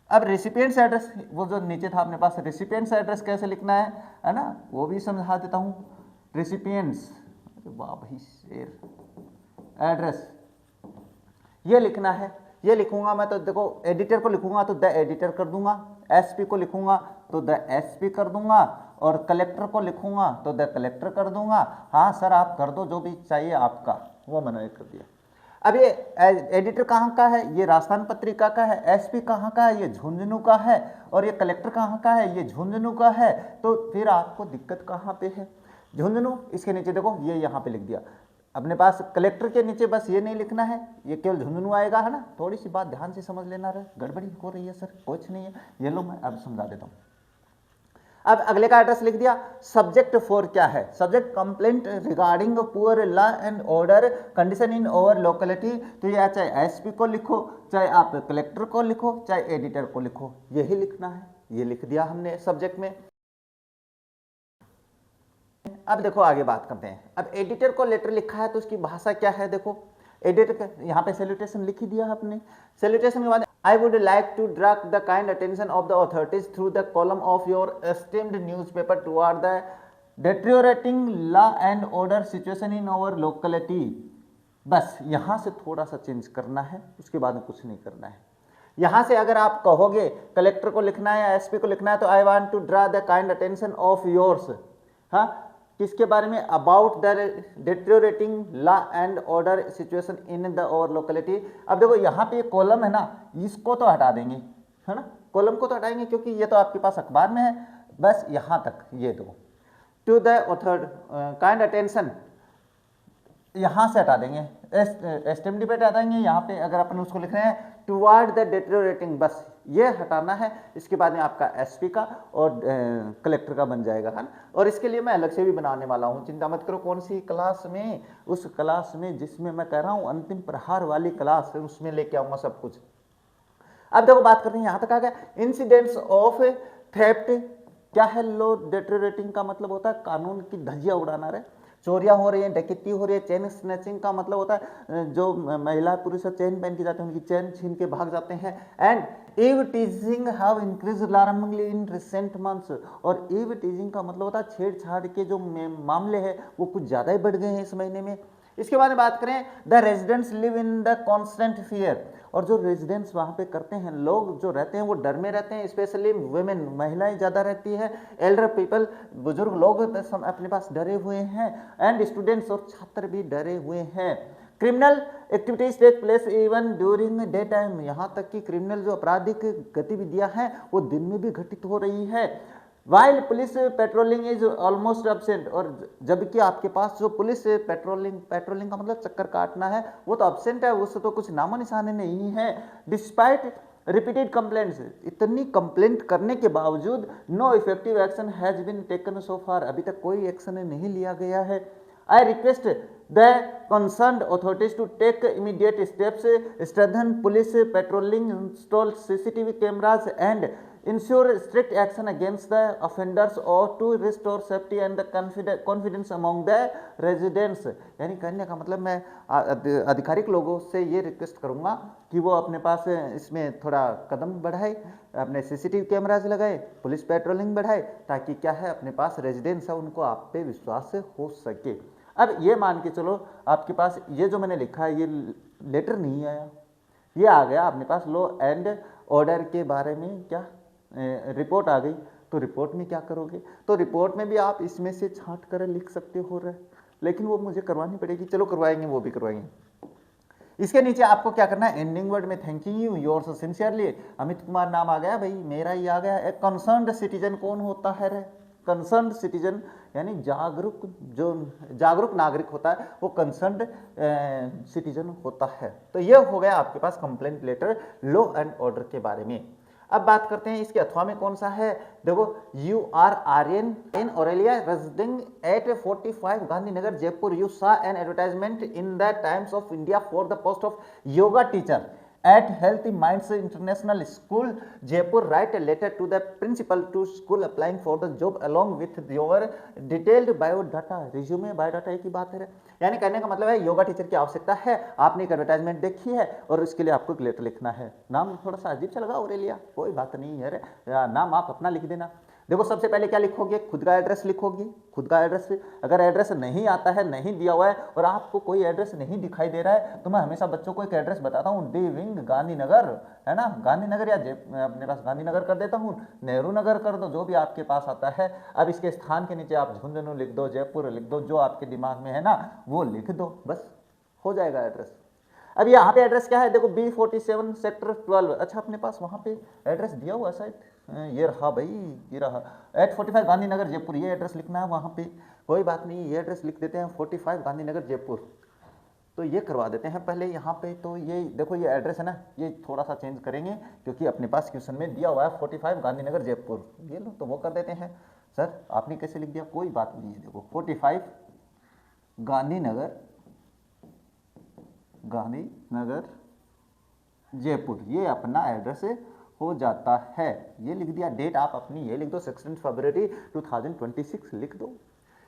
अब रेसिपिएंट्स एड्रेस, वो जो नीचे था अपने पास, रेसिपिएंट्स एड्रेस कैसे लिखना है ना, वो भी समझा देता हूँ। रेसिपिएंट्स, वाह भाई शेर, एड्रेस ये लिखना है। ये लिखूंगा मैं तो देखो, एडिटर को लिखूंगा तो द एडिटर कर दूंगा, एसपी को लिखूंगा तो द एसपी कर दूंगा, और कलेक्टर को लिखूंगा तो द कलेक्टर कर दूंगा। हाँ सर आप कर दो जो भी चाहिए आपका, वो मैंने कर दिया। अब ये एडिटर कहाँ का है, ये राजस्थान पत्रिका का है। एसपी कहाँ का है, ये झुंझुनू का है। और ये कलेक्टर कहाँ का है, ये झुंझुनू का है। तो फिर आपको दिक्कत कहाँ पे है, झुंझुनू। इसके नीचे देखो ये यहाँ पे लिख दिया अपने पास। कलेक्टर के नीचे बस ये नहीं लिखना है, ये केवल झुंझुनू आएगा, है ना। थोड़ी सी बात ध्यान से समझ लेना, रहे गड़बड़ी हो रही है सर, कुछ नहीं है, ये लो मैं अब समझा देता हूँ। अब अगले का एड्रेस लिख दिया। सब्जेक्ट फॉर क्या है, subject complaint regarding poor law and order condition in over locality. तो ये चाहे एसपी को लिखो, चाहे आप कलेक्टर को लिखो, चाहे एडिटर को लिखो, यही लिखना है। ये लिख दिया हमने सब्जेक्ट में। अब देखो आगे बात करते हैं। अब एडिटर को लेटर लिखा है तो उसकी भाषा क्या है, देखो एडिटर यहाँ पे सैल्यूटेशन लिख ही दिया आपने। सैल्यूटेशन के बाद I would like to drag the kind attention of the authorities through the column of your esteemed newspaper toward the deteriorating law and order situation in our locality. बस यहाँ से थोड़ा सा चेंज करना है, उसके बाद में कुछ नहीं करना है। यहाँ से अगर आप कहोगे कलेक्टर को लिखना है या एसपी को लिखना है तो I want to draw the kind attention of yours, हाँ किसके बारे में, about the deteriorating law and order situation in the over locality. अब देखो यहाँ पे कॉलम है ना, इसको तो हटा देंगे, है ना, कॉलम को तो हटाएंगे क्योंकि ये तो आपके पास अखबार में है। बस यहाँ तक ये दो, to the author kind attention यहाँ से हटा देंगे, एस्टेम्ड पे हटा देंगे। यहाँ पे अगर अपन उसको लिख रहे हैं टुवर्ड द डेटेरियोरेटिंग, बस ये हटाना है। इसके बाद में आपका एसपी का और कलेक्टर का बन जाएगा, है ना। और इसके लिए मैं अलग से भी बनाने वाला हूँ, चिंता मत करो। कौन सी क्लास में, उस क्लास में जिसमें मैं कह रहा हूँ अंतिम प्रहार वाली क्लास है, उसमें लेके आऊँगा सब कुछ। अब देखो बात करते हैं, यहाँ तक आ गया इंसिडेंट्स ऑफ थेफ्ट। क्या है, लो डेटेरियोरेटिंग का मतलब होता है कानून की धज्जियाँ उड़ाना रहे। चोरियां हो रही है, डकैती हो रही है। चेन स्नैचिंग का मतलब होता है जो महिला पुरुष चेन पहन के जाते हैं उनकी चेन छीन के भाग जाते हैं। And eve teasing have increase alarmingly in recent months. और ईव टीजिंग का मतलब होता है छेड़छाड़ के जो मामले हैं वो कुछ ज़्यादा ही बढ़ गए हैं इस महीने में। इसके बारे में बात करें, the residents live in the constant fear. और जो रेजिडेंट्स वहाँ पे करते हैं, लोग जो रहते हैं वो डर में रहते हैं, स्पेशली वुमेन, महिलाएं ज़्यादा रहती है। एल्डर पीपल, बुजुर्ग लोग अपने पास डरे हुए हैं। एंड स्टूडेंट्स और छात्र भी डरे हुए हैं। Criminal activities take place even during daytime. यहाँ तक कि क्रिमिनल जो आपराधिक गतिविधियाँ हैं वो दिन में भी घटित हो रही है। While police patrolling is almost absent. और जबकि आपके पास जो पुलिस पेट्रोलिंग का मतलब चक्कर काटना है वो तो एब्सेंट है, उससे तो कुछ नामो निशाने नहीं है। डिस्पाइट रिपीटेड कंप्लेंट्स, इतनी कंप्लेंट करने के बावजूद no effective action has been taken so far, अभी तक कोई एक्शन नहीं लिया गया है। I request the concerned authorities to take immediate steps, strengthen police patrolling, install CCTV cameras and ensure strict action against the offenders or to restore safety and the confidence among the residents। यानी कहने का मतलब मैं आधिकारिक लोगों से ये request करूँगा कि वो अपने पास इसमें थोड़ा कदम बढ़ाए, अपने सीसीटीवी कैमराज लगाए, पुलिस पेट्रोलिंग बढ़ाए, ताकि क्या है अपने पास रेजिडेंट्स है उनको आप पे विश्वास हो सके। अब ये मान के चलो आपके पास ये जो मैंने लिखा है ये लेटर नहीं आया, ये आ गया अपने पास लॉ एंड ऑर्डर के बारे में क्या रिपोर्ट आ गई। तो रिपोर्ट में क्या करोगे, तो रिपोर्ट में भी आप इसमें से छांट कर लिख सकते हो रहे, लेकिन वो मुझे करवानी पड़ेगी। चलो करवाएंगे, वो भी करवाएंगे। इसके नीचे आपको क्या करना है, एंडिंग वर्ड में thanking you yours sincerely, Amit Kumar नाम आ गया भाई, मेरा ही आ गया। एक कंसर्न्ड सिटीजन कौन होता है रे, कंसर्न्ड सिटीजन यानी जागरूक नागरिक होता है वो कंसर्न्ड सिटीजन होता है। तो ये हो गया आपके पास complaint letter law and order के बारे में। अब बात करते हैं इसके अथवा में कौन सा है। देखो, you are Aryan in Aurelia residing at 45 Gandhinagar Jaipur, you saw an advertisement in the Times of India for the post of yoga teacher at Healthy Minds International School Jaipur. Write a letter to the principal to school applying for the job along with your detailed biodata. resume biodata एक ही बात है, यानी कहने का मतलब है yoga teacher की आवश्यकता है, आपने एक एडवर्टाइजमेंट देखी है और उसके लिए आपको एक लेटर लिखना है। नाम थोड़ा सा अजीब सा लगा ऑरेलिया, कोई बात नहीं है रे, नाम आप अपना लिख देना। देखो, सबसे पहले क्या लिखोगे, खुद का एड्रेस लिखोगे। खुद का एड्रेस, अगर एड्रेस नहीं आता है, नहीं दिया हुआ है और आपको कोई एड्रेस नहीं दिखाई दे रहा है, तो मैं हमेशा बच्चों को एक एड्रेस बताता हूँ, डी विंग गांधीनगर, है ना, गांधीनगर, या अपने पास गांधीनगर कर देता हूँ, नेहरू नगर कर दो, जो भी आपके पास आता है। अब इसके स्थान के नीचे आप झुंझुनू लिख दो, जयपुर लिख दो, जो आपके दिमाग में है ना वो लिख दो, बस हो जाएगा एड्रेस। अब यहाँ पे एड्रेस क्या है, देखो B47 सेक्टर 12। अच्छा, अपने पास वहाँ पे एड्रेस दिया हुआ शायद, ये रहा भाई, ये रहा 845 गांधीनगर जयपुर, ये एड्रेस लिखना है वहाँ पे। कोई बात नहीं, ये एड्रेस लिख देते हैं 45 गांधीनगर जयपुर, तो ये करवा देते हैं पहले यहाँ पे। तो ये देखो, ये एड्रेस है ना, ये थोड़ा सा चेंज करेंगे क्योंकि अपने पास क्वेश्चन में दिया हुआ है 45 गांधीनगर जयपुर, ये लो, तो वो कर देते हैं। सर आपने कैसे लिख दिया, कोई बात नहीं है, देखो 45 गांधीनगर जयपुर, ये अपना एड्रेस हो जाता है। ये लिख दिया, डेट आप अपनी ये लिख दो 16 फरवरी 2026 लिख दो।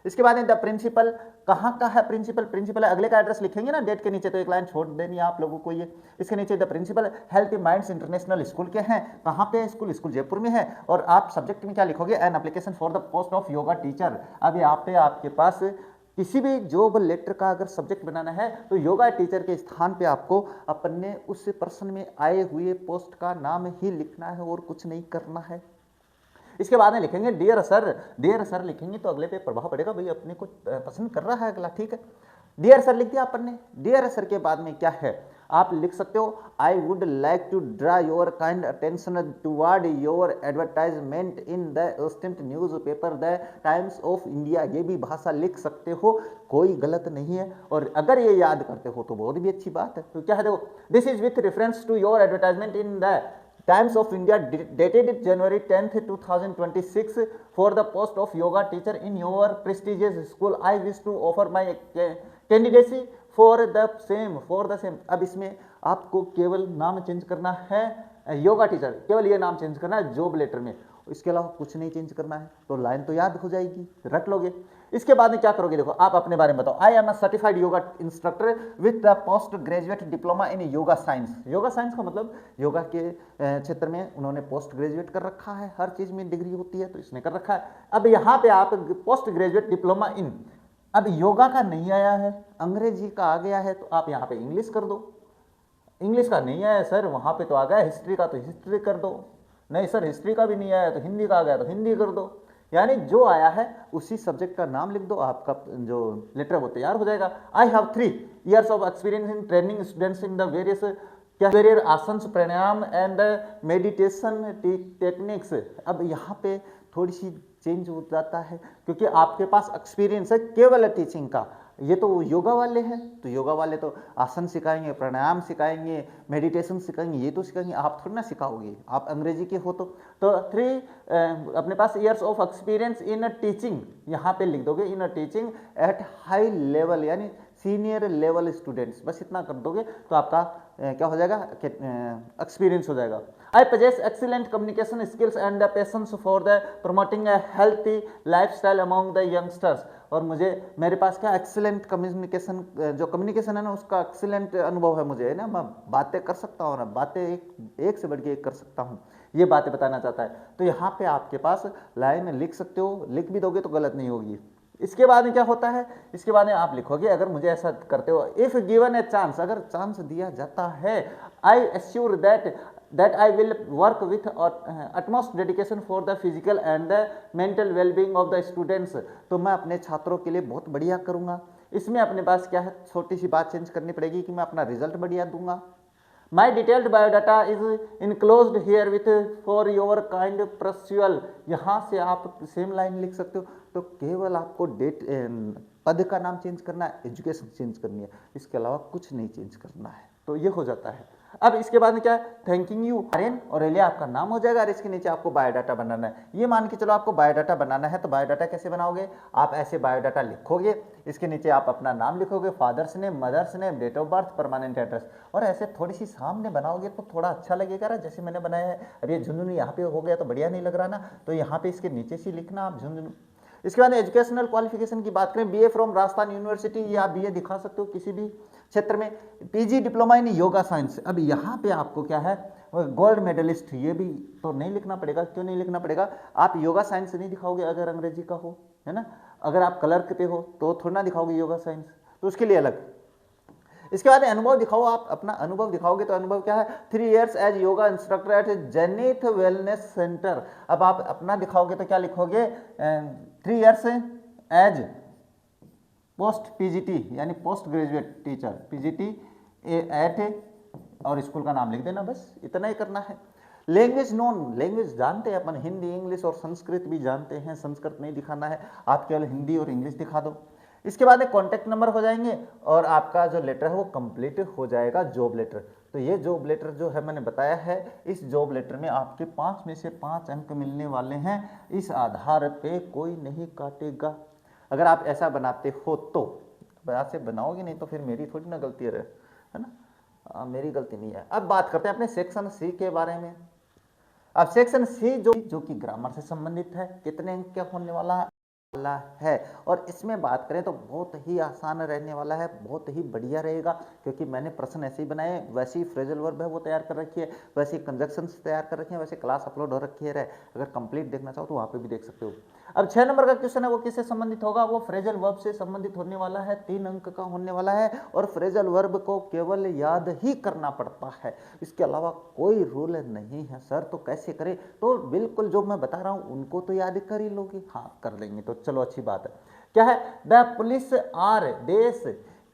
इसके बाद द प्रिंसिपल, कहाँ का है प्रिंसिपल, प्रिंसिपल अगले का एड्रेस लिखेंगे ना डेट के नीचे, तो एक लाइन छोड़ देनी है आप लोगों को ये। इसके नीचे the principal health minds international school के हैं, कहाँ पे स्कूल, स्कूल जयपुर में है। और आप सब्जेक्ट में क्या लिखोगे, an application for the post of yoga teacher. अब यहाँ पे आपके पास किसी भी जॉब लेटर का अगर सब्जेक्ट बनाना है तो योगा टीचर के स्थान पे आपको अपने उस प्रश्न में आए हुए पोस्ट का नाम ही लिखना है और कुछ नहीं करना है। इसके बाद में लिखेंगे डियर सर, डियर सर लिखेंगे तो अगले पे प्रभाव पड़ेगा, भाई अपने को पसंद कर रहा है अगला, ठीक है। डियर सर लिख दिया अपन ने। डियर सर के बाद में क्या है, आप लिख सकते हो I would like to draw your kind attention toward your advertisement in the esteemed newspaper the Times of India. ये भी भाषा लिख सकते हो, कोई गलत नहीं है, और अगर ये याद करते हो तो बहुत भी अच्छी बात है। तो क्या है, देखो this is with reference to your advertisement in the Times of India dated January 10th 2026 for the post of yoga teacher in your prestigious school. I wish to offer my candidacy for the same। अब इसमें आपको केवल नाम change करना है, yoga teacher, केवल ये नाम चेंज करना है जॉब लेटर में, इसके अलावा कुछ नहीं चेंज करना है। तो लाइन तो याद हो जाएगी, रट लोगे। इसके बाद में क्या करोगे, देखो आप अपने बारे में बताओ। I am a certified yoga instructor with the post graduate diploma in yoga science. Yoga science का मतलब योगा के क्षेत्र में उन्होंने पोस्ट ग्रेजुएट कर रखा है, हर चीज में डिग्री होती है तो इसने कर रखा है। अब यहाँ पे आप पोस्ट ग्रेजुएट डिप्लोमा इन, अब योगा का नहीं आया है, अंग्रेजी का आ गया है, तो आप यहाँ पे इंग्लिश कर दो। इंग्लिश का नहीं आया सर, वहाँ पे तो आ गया हिस्ट्री का, तो हिस्ट्री कर दो। नहीं सर हिस्ट्री का भी नहीं आया तो हिंदी का आ गया तो हिंदी कर दो। यानी जो आया है उसी सब्जेक्ट का नाम लिख दो, आपका जो लेटर वो तैयार हो जाएगा। I have 3 years of experience in training students in the various वेरियर asanas pranayama and meditation techniques. अब यहाँ पे थोड़ी सी चेंज हो जाता है क्योंकि आपके पास एक्सपीरियंस है केवल टीचिंग का। ये तो योगा वाले हैं, तो योगा वाले तो आसन सिखाएंगे, प्राणायाम सिखाएंगे, मेडिटेशन सिखाएंगे, ये तो सिखाएंगे, आप थोड़ी ना सिखाओगे, आप अंग्रेजी के हो। तो 3 अपने पास years of experience in teaching, यहाँ पे लिख दोगे in teaching at high level, यानी सीनियर लेवल स्टूडेंट्स, बस इतना कर दोगे तो आपका क्या हो जाएगा, एक्सपीरियंस हो जाएगा। I possess excellent communication skills and the passions for the promoting a healthy lifestyle among the youngsters. और मेरे पास क्या एक्सीलेंट कम्युनिकेशन, जो कम्युनिकेशन है ना उसका एक्सीलेंट अनुभव है मुझे, है ना, मैं बातें कर सकता हूँ ना, बातें एक से बढ़ के एक कर सकता हूँ, ये बातें बताना चाहता है। तो यहाँ पे आपके पास लाइन लिख सकते हो, लिख भी दोगे तो गलत नहीं होगी। इसके बाद में क्या होता है, इसके बाद में आप लिखोगे अगर मुझे ऐसा करते हो, इफ गिवन ए चांस, अगर चांस दिया जाता है, I assure that I will work with utmost dedication for the physical and the mental well-being of the students। तो मैं अपने छात्रों के लिए बहुत बढ़िया करूँगा। इसमें अपने पास क्या है, छोटी सी बात चेंज करनी पड़ेगी कि मैं अपना रिजल्ट बढ़िया दूंगा। My detailed biodata is enclosed herewith for your kind perusal. यहाँ से आप सेम लाइन लिख सकते हो। तो केवल आपको डेट पद का नाम चेंज करना है, एजुकेशन चेंज करनी है, इसके अलावा कुछ नहीं चेंज करना है। तो ये हो जाता है। अब इसके बाद में क्या है, थैंकिंग यू आर्यन और एलिया आपका नाम हो जाएगा और इसके नीचे आपको बायोडाटा बनाना है। ये मान के चलो आपको बायोडाटा बनाना है, तो बायोडाटा कैसे बनाओगे, आप ऐसे बायोडाटा लिखोगे, इसके नीचे आप अपना नाम लिखोगे, father's name, mother's name, date of birth, permanent address, और ऐसे थोड़ी सी सामने बनाओगे तो थोड़ा अच्छा लगेगा ना, जैसे मैंने बनाया है। अब ये झुंझुनू यहाँ पे हो गया तो बढ़िया नहीं लग रहा ना, तो यहाँ पे इसके नीचे से लिखना आप झुंझुनू। इसके बाद एजुकेशनल क्वालिफिकेशन की बात करें, बीए फ्रॉम राजस्थान यूनिवर्सिटी, या बीए दिखा सकते हो किसी भी क्षेत्र में, PG diploma in yoga science. अब यहाँ पे आपको क्या है, गोल्ड मेडलिस्ट, ये भी तो नहीं लिखना पड़ेगा। क्यों नहीं लिखना पड़ेगा, आप योगा साइंस नहीं दिखाओगे अगर अंग्रेजी का हो, है ना। अगर आप क्लर्क पे हो तो थोड़ा ना दिखाओगे योगा साइंस, तो उसके लिए अलग। इसके बाद अनुभव दिखाओ, आप अपना अनुभव दिखाओगे, तो अनुभव क्या है, 3 years as yoga instructor at Zenith Wellness Centre. अब आप अपना दिखाओगे तो क्या लिखोगे, 3 years एज पोस्ट पीजीटी यानी post graduate teacher, PGT at, और स्कूल का नाम लिख देना, बस इतना ही करना है। लैंग्वेज नोन, लैंग्वेज जानते हैं अपन, हिंदी, इंग्लिश और संस्कृत भी जानते हैं, संस्कृत नहीं दिखाना है, आप केवल हिंदी और इंग्लिश दिखा दो। इसके बाद एक कॉन्टैक्ट नंबर हो जाएंगे और आपका जो लेटर है वो कंप्लीट हो जाएगा, जॉब लेटर। तो ये जॉब लेटर जो है मैंने बताया है, इस जॉब लेटर में आपके 5 में से 5 अंक मिलने वाले हैं। इस आधार पे कोई नहीं काटेगा। अगर आप ऐसा बनाते हो तो, ऐसे बनाओगे नहीं तो फिर मेरी थोड़ी ना गलती है ना, मेरी गलती नहीं है। अब बात करते हैं अपने सेक्शन सी के बारे में। अब सेक्शन सी जो कि ग्रामर से संबंधित है, कितने अंक क्या होने वाला है, और इसमें बात करें तो बहुत ही आसान रहने वाला है, बहुत ही बढ़िया रहेगा, क्योंकि मैंने प्रश्न ऐसे ही बनाए, वैसे ही फ्रेजल वर्ब है वो तैयार कर रखी है, वैसे ही कंजक्शंस तैयार कर रखी है, वैसे क्लास अपलोड हो रखी है। अगर कंप्लीट देखना चाहो तो वहाँ पे भी देख सकते हो। अब 6 नंबर का क्वेश्चन है, वो किससे संबंधित होगा, वो फ्रेजल वर्ब से संबंधित होने वाला है, 3 अंक का होने वाला है, और फ्रेजल वर्ब को केवल याद ही करना पड़ता है, इसके अलावा कोई रूल नहीं है। सर तो कैसे करें, तो बिल्कुल जो मैं बता रहा हूँ उनको तो याद कर ही लोगे, हाँ कर लेंगे तो चलो अच्छी बात है। क्या है, the police are dash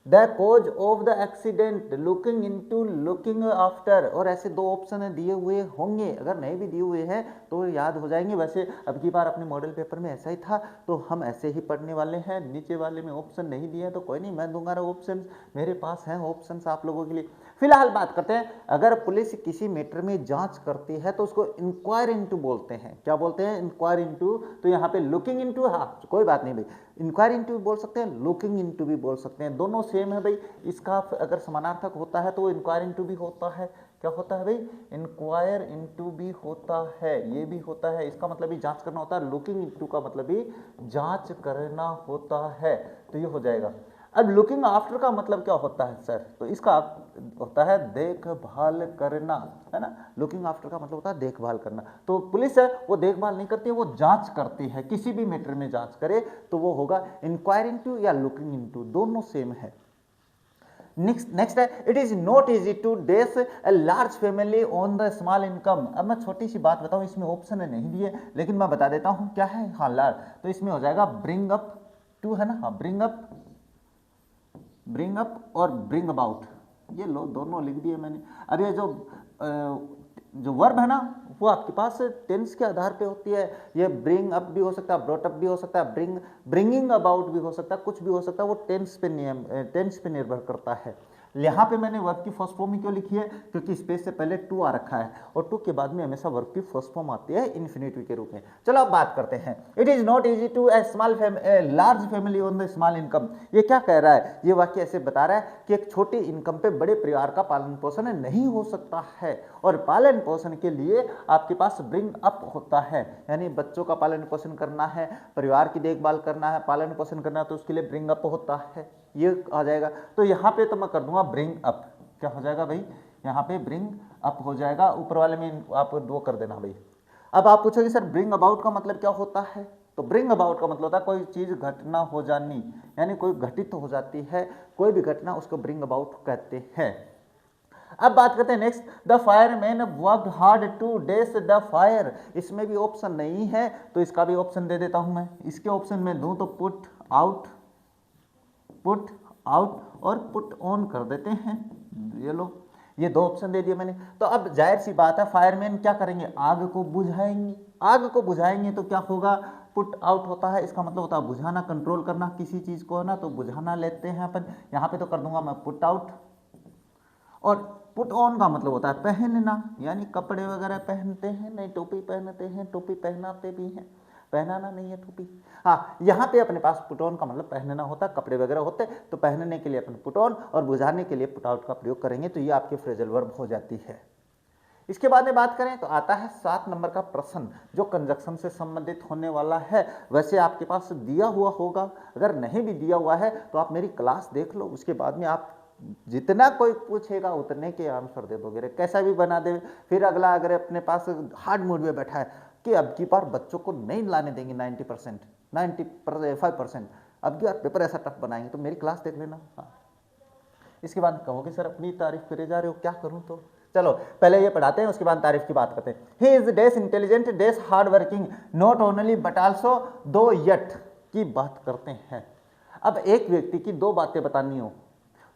the cause of the accident looking into looking after, और ऐसे 2 ऑप्शन दिए हुए होंगे, अगर नहीं भी दिए हुए हैं तो याद हो जाएंगे। वैसे अब की बार अपने मॉडल पेपर में ऐसा ही था, तो हम ऐसे ही पढ़ने वाले हैं। नीचे वाले में ऑप्शन नहीं दिया तो कोई नहीं, मैं दूंगा ऑप्शन, मेरे पास हैं ऑप्शन आप लोगों के लिए। फिलहाल बात करते हैं, अगर पुलिस किसी मैटर में जांच करती है तो उसको इंक्वायर इनटू बोलते हैं। क्या बोलते हैं, इंक्वायर इनटू। तो यहाँ पे लुकिंग इनटू, हाँ कोई बात नहीं भाई, इंक्वायर इनटू भी बोल सकते हैं, लुकिंग इनटू भी बोल सकते हैं, दोनों सेम है भाई। इसका अगर समानार्थक होता है तो वो इंक्वायर इनटू भी होता है। क्या होता है भाई, इंक्वायर इनटू भी होता है, ये भी होता है, इसका मतलब भी जांच करना होता है। लुकिंग इनटू का मतलब भी जांच करना होता है, तो ये हो जाएगा। अब लुकिंग आफ्टर का मतलब क्या होता है सर, तो इसका होता है देखभाल करना, है ना। लुकिंग आफ्टर का मतलब होता है देखभाल करना। तो पुलिस है वो देखभाल नहीं करती है, वो जांच करती है, किसी भी मैटर में जांच करे तो वो होगा इंक्वायर इनटू या लुकिंग इनटू, दोनों सेम है। नेक्स्ट है, it is not easy to dash a large family on the small income. अब मैं छोटी सी बात बताऊं, इसमें ऑप्शन नहीं दिए लेकिन मैं बता देता हूं क्या है, हाँ लार्ज, तो इसमें हो जाएगा ब्रिंग अप टू, है ना, हाँ ब्रिंग अप और ब्रिंग अबाउट, ये लो दोनों लिख दिए मैंने। अब ये जो वर्ब है ना वो आपके पास टेंस के आधार पे होती है। ये ब्रिंग अप भी हो सकता है, ब्रॉट अप भी हो सकता है, ब्रिंगिंग अबाउट भी हो सकता है, कुछ भी हो सकता है, वो टेंस पे निर्भर करता है। यहाँ पे मैंने वर्ब की फर्स्ट फॉर्म ही क्यों लिखी है, क्योंकि स्पेस से पहले टू आ रखा है और टू के बाद में हमेशा वर्ब की फर्स्ट फॉर्म आती है इन्फिनिटिव के रूप में। चलो अब बात करते हैं, it is not easy to a large family on the small income. ये क्या कह रहा है, ये वाक्य ऐसे बता रहा है कि एक छोटी इनकम पे बड़े परिवार का पालन पोषण नहीं हो सकता है, और पालन पोषण के लिए आपके पास ब्रिंग अप होता है, यानी बच्चों का पालन पोषण करना है, परिवार की देखभाल करना है, पालन पोषण करना है, तो उसके लिए ब्रिंग अप होता है, ये आ जाएगा। तो यहाँ पे तो मैं कर दूंगा ब्रिंग अप, क्या हो जाएगा भाई, यहाँ पे ब्रिंग अप हो जाएगा, ऊपर वाले में आप दो कर देना भाई। अब आप पूछोगे सर ब्रिंग अबाउट का मतलब क्या होता है, तो ब्रिंग अबाउट का मतलब होता है कोई चीज घटना हो जानी, यानी कोई घटित हो जाती है, कोई भी घटना उसको ब्रिंग अबाउट कहते हैं। अब बात करते हैं next, the fireman worked hard to dash the fire. इसमें भी ऑप्शन नहीं है तो इसका भी ऑप्शन दे देता हूं मैं। इसके ऑप्शन में दूं तो पुट आउट और पुट ऑन कर देते हैं, ये लो। ये दो ऑप्शन दे दिए मैंने। तो अब जाहिर सी बात है फायरमैन क्या करेंगे, आग को बुझाएंगे। आग को बुझाएंगे तो क्या होगा, पुट आउट होता है, इसका मतलब होता है बुझाना, कंट्रोल करना किसी चीज को है ना, तो बुझाना लेते हैं अपन। यहाँ पे तो कर दूंगा मैं पुट आउट। और पुट ऑन का मतलब होता है पहनना, यानी कपड़े वगैरह पहनते हैं, नहीं टोपी पहनते हैं, टोपी पहनाते भी हैं, पहनाना नहीं है टोपी। हाँ, यहाँ पे अपने पास पुट ऑन का मतलब पहनना होता, कपड़े वगैरह होते, तो पहनने के लिए अपन पुट ऑन और बुझाने के लिए पुट आउट का प्रयोग करेंगे, तो ये आपके फ्रेजल वर्ब हो जाती है। इसके बाद में बात करें तो आता है 7 नंबर का प्रश्न, जो कंजक्शन से संबंधित होने वाला है। वैसे आपके पास दिया हुआ होगा, अगर नहीं भी दिया हुआ है तो आप मेरी क्लास देख लो, उसके बाद में आप जितना कोई पूछेगा उतने के आंसर दे दोगे, कैसा भी बना दे। फिर अगला अगर अपने पास हार्ड मूड में बैठा है कि अब की बार बच्चों को नहीं लाने देंगे 90%, 95%, अब की बार पेपर ऐसा टफ बनाएंगे, तो मेरी क्लास देख लेना। हाँ, इसके बाद कहोगे सर अपनी तारीफ करे जा रहे हो, क्या करूं? तो चलो पहले ये पढ़ाते हैं, उसके बाद तारीफ की बात करते हैं। He is dash intelligent dash hard working not only but also दो यट की बात करते हैं। अब एक व्यक्ति की दो बातें बतानी हो,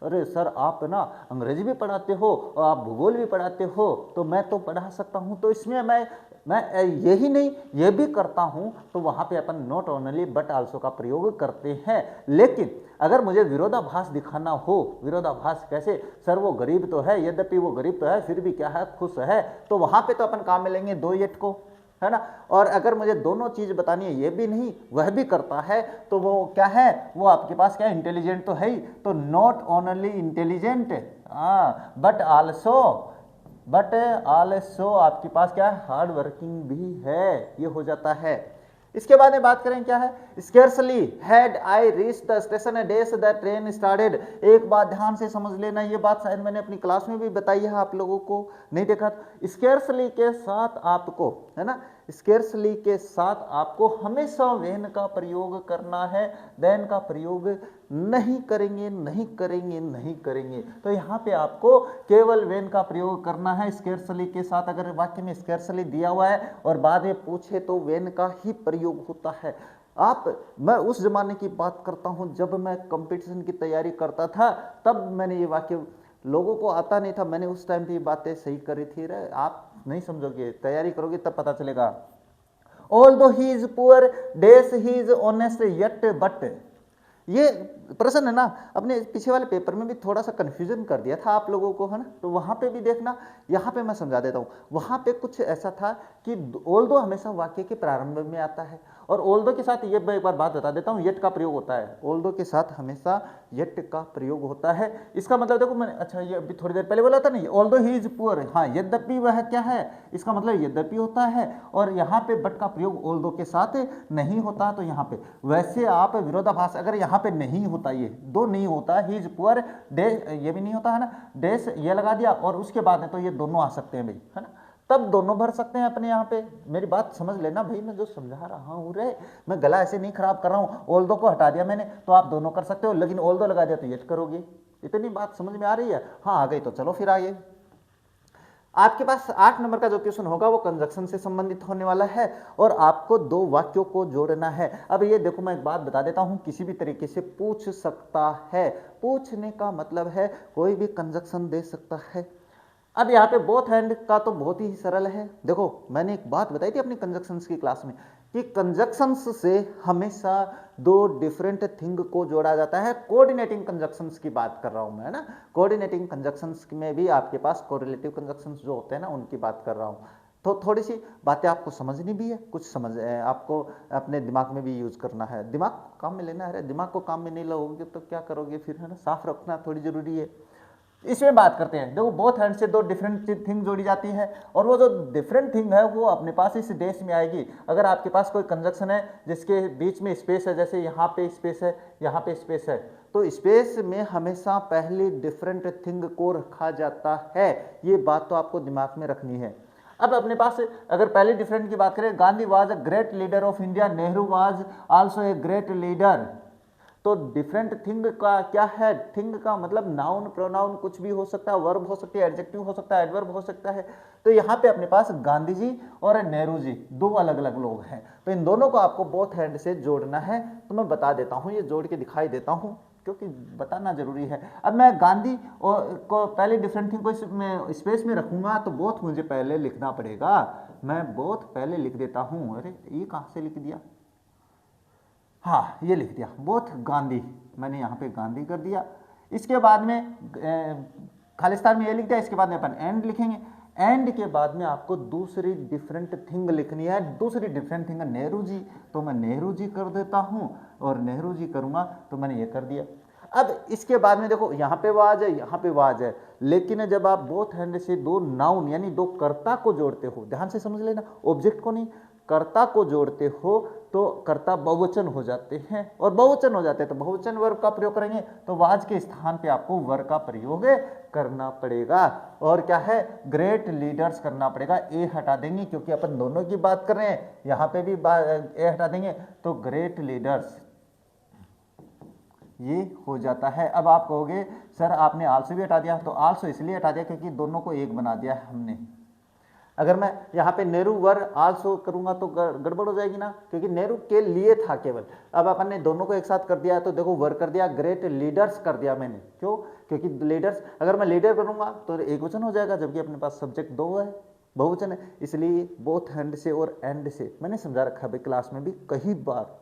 अरे सर आप ना अंग्रेजी भी पढ़ाते हो और आप भूगोल भी पढ़ाते हो, तो मैं तो पढ़ा सकता हूँ, तो इसमें मैं यही नहीं ये भी करता हूँ, तो वहाँ पे अपन नॉट ओनली बट आल्सो का प्रयोग करते हैं। लेकिन अगर मुझे विरोधाभास दिखाना हो, विरोधाभास कैसे, सर वो गरीब तो है, यद्यपि वो गरीब तो है फिर भी क्या है, खुश है, तो वहाँ पे तो अपन काम में लेंगे दो यट को, है ना। और अगर मुझे दोनों चीज बतानी है, ये भी नहीं वह भी करता है, तो वो क्या है, वो आपके पास क्या है, इंटेलिजेंट तो है ही, तो not only intelligent but also आपके पास क्या है, हार्ड वर्किंग भी है, ये हो जाता है। इसके बाद में बात करें क्या है, scarcely had I reach the station days the train started. एक बात ध्यान से समझ लेना, ये बात शायद मैंने अपनी क्लास में भी बताई है, आप लोगों को नहीं देखा। स्केर्सली के साथ आपको, है ना, स्केर्सली के साथ आपको हमेशा वेन का प्रयोग करना है, देन का प्रयोग नहीं करेंगे, नहीं करेंगे, नहीं करेंगे। तो यहाँ पे आपको केवल वेन का प्रयोग करना है स्केर्सली के साथ। अगर वाक्य में स्केर्सली दिया हुआ है और बाद में पूछे तो वेन का ही प्रयोग होता है। मैं उस जमाने की बात करता हूँ जब मैं कंपटीशन की तैयारी करता था, तब मैंने ये वाक्य, लोगों को आता नहीं था, मैंने उस टाइम पे ये बातें सही करी थी। आप नहीं समझोगे, तैयारी करोगे तब पता चलेगा। Although he is poor dash he is honest yet but, ये प्रश्न है ना, अपने पीछे वाले पेपर में भी थोड़ा सा कंफ्यूजन कर दिया था आप लोगों को, है ना, तो वहाँ पे भी देखना, यहाँ पे मैं समझा देता हूँ। वहाँ पे कुछ ऐसा था कि ऑल्दो हमेशा वाक्य के प्रारंभ में आता है, और ऑल्दो के साथ ये मैं एक बार बात बता देता हूँ, येट का प्रयोग होता है, ऑल्दो के साथ हमेशा येट का प्रयोग होता है। इसका मतलब देखो मैंने, अच्छा ये अभी थोड़ी देर पहले बोला था ना, ऑल्दो ही इज पुअर, हाँ यद्यपि वह क्या है, इसका मतलब यद्यपि होता है, और यहाँ पे बट का प्रयोग ऑल्दो के साथ नहीं होता, तो यहाँ पे वैसे आप विरोधाभास, अगर यहाँ पे नहीं होता, ये दो नहीं होता, ही इज पुअर डैश, ये भी नहीं होता है ना, डैश ये लगा दिया और उसके बाद है तो ये दोनों आ सकते हैं भाई, है ना, तब दोनों भर सकते हैं अपने यहाँ पे। मेरी बात समझ लेना भाई, मैं जो समझा रहा हूँ रे, मैं गला ऐसे नहीं खराब कर रहा हूँ। ऑल्दो को हटा दिया मैंने तो आप दोनों कर सकते हो, लेकिन ऑल्दो लगा दिया तो ये करोगे। इतनी बात समझ में आ रही है? हाँ आ गई तो चलो फिर आइए। आपके पास 8 नंबर का जो क्वेश्चन होगा वो कंजक्शन से संबंधित होने वाला है, और आपको दो वाक्यों को जोड़ना है। अब ये देखो मैं एक बात बता देता हूं, किसी भी तरीके से पूछ सकता है, पूछने का मतलब है कोई भी कंजक्शन दे सकता है। अब यहाँ पे बोथ हैंड का तो बहुत ही सरल है। देखो मैंने एक बात बताई थी अपनी कंजक्शंस की क्लास में कि कंजक्शंस से हमेशा दो डिफरेंट थिंग को जोड़ा जाता है। कोऑर्डिनेटिंग कंजक्शंस की बात कर रहा हूं मैं, है ना, कोऑर्डिनेटिंग कंजक्शंस में भी आपके पास कोरिलेटिव कंजक्शंस जो होते हैं ना, उनकी बात कर रहा हूं। तो थोड़ी सी बातें आपको समझनी भी है, कुछ समझ आपको अपने दिमाग में भी यूज करना है, दिमाग काम में लेना है। दिमाग को काम में नहीं लोगे तो क्या करोगे फिर, है ना, साफ रखना थोड़ी जरूरी है। इसमें बात करते हैं, देखो बोथ हैंड से दो डिफरेंट थिंग जोड़ी जाती है, और वो जो डिफरेंट थिंग है वो अपने पास इस डेस में आएगी। अगर आपके पास कोई कंजक्शन है जिसके बीच में स्पेस है, जैसे यहाँ पे स्पेस है, यहाँ पे स्पेस है, तो स्पेस में हमेशा पहले डिफरेंट थिंग को रखा जाता है। ये बात तो आपको दिमाग में रखनी है। अब अपने पास अगर पहले डिफरेंट की बात करें, Gandhi was a great leader of India, Nehru was also a great leader. तो डिफरेंट थिंग का क्या है, थिंग का मतलब नाउन, प्रोनाउन कुछ भी हो सकता है, वर्ब हो सकती है, एडजेक्टिव हो सकता है, एडवर्ब हो सकता है। तो यहाँ पे अपने पास गांधी जी और नेहरू जी दो अलग अलग लोग हैं, तो इन दोनों को आपको बोथ हैंड से जोड़ना है। तो मैं बता देता हूँ, ये जोड़ के दिखाई देता हूँ। क्योंकि बताना जरूरी है। अब मैं गांधी और को पहले डिफरेंट थिंग को इसमें स्पेस में रखूंगा तो बोथ मुझे पहले लिखना पड़ेगा। मैं बोथ पहले लिख देता हूं। अरे ये कहाँ से लिख दिया, हाँ ये लिख दिया, बोथ गांधी, मैंने यहाँ पे गांधी कर दिया। इसके बाद में खालिस्तान में ये लिख दिया। इसके बाद में अपन एंड लिखेंगे। एंड के बाद में आपको दूसरी डिफरेंट थिंग लिखनी है। दूसरी डिफरेंट थिंग है नेहरू जी, तो मैं नेहरू जी कर देता हूँ और नेहरू जी करूँगा तो मैंने ये कर दिया। अब इसके बाद में देखो यहाँ पे वाज है, यहाँ पे वाज है, लेकिन जब आप बोथ हैंड से दो नाउन यानी दो कर्ता को जोड़ते हो, ध्यान से समझ लेना, ऑब्जेक्ट को नहीं, कर्ता को जोड़ते हो तो कर्ता बहुवचन हो जाते हैं, और बहुवचन हो जाते हैं तो बहुवचन वर्ब का प्रयोग करेंगे, तो वाज के स्थान पे आपको वर का प्रयोग करना पड़ेगा। और क्या है, ग्रेट लीडर्स करना पड़ेगा। ए हटा देंगे क्योंकि अपन दोनों की बात कर रहे हैं, यहाँ पे भी ए हटा देंगे तो ग्रेट लीडर्स ये हो जाता है। अब आप कहोगे सर आपने आल्सो भी हटा दिया, तो आल्सो इसलिए हटा दिया क्योंकि दोनों को एक बना दिया है हमने। अगर मैं यहाँ पे नेहरू वर आल्सो करूंगा तो गड़बड़ हो जाएगी ना, क्योंकि नेहरू के लिए था केवल। अब अपन ने दोनों को एक साथ कर दिया है तो देखो वर कर दिया, ग्रेट लीडर्स कर दिया मैंने, क्यों, क्योंकि लीडर्स, अगर मैं लीडर करूंगा तो एक वचन हो जाएगा, जबकि अपने पास सब्जेक्ट दो है, बहुवचन है, इसलिए बोथ हैंड से और एंड से मैंने समझा रखा है भाई, क्लास में भी कई बार,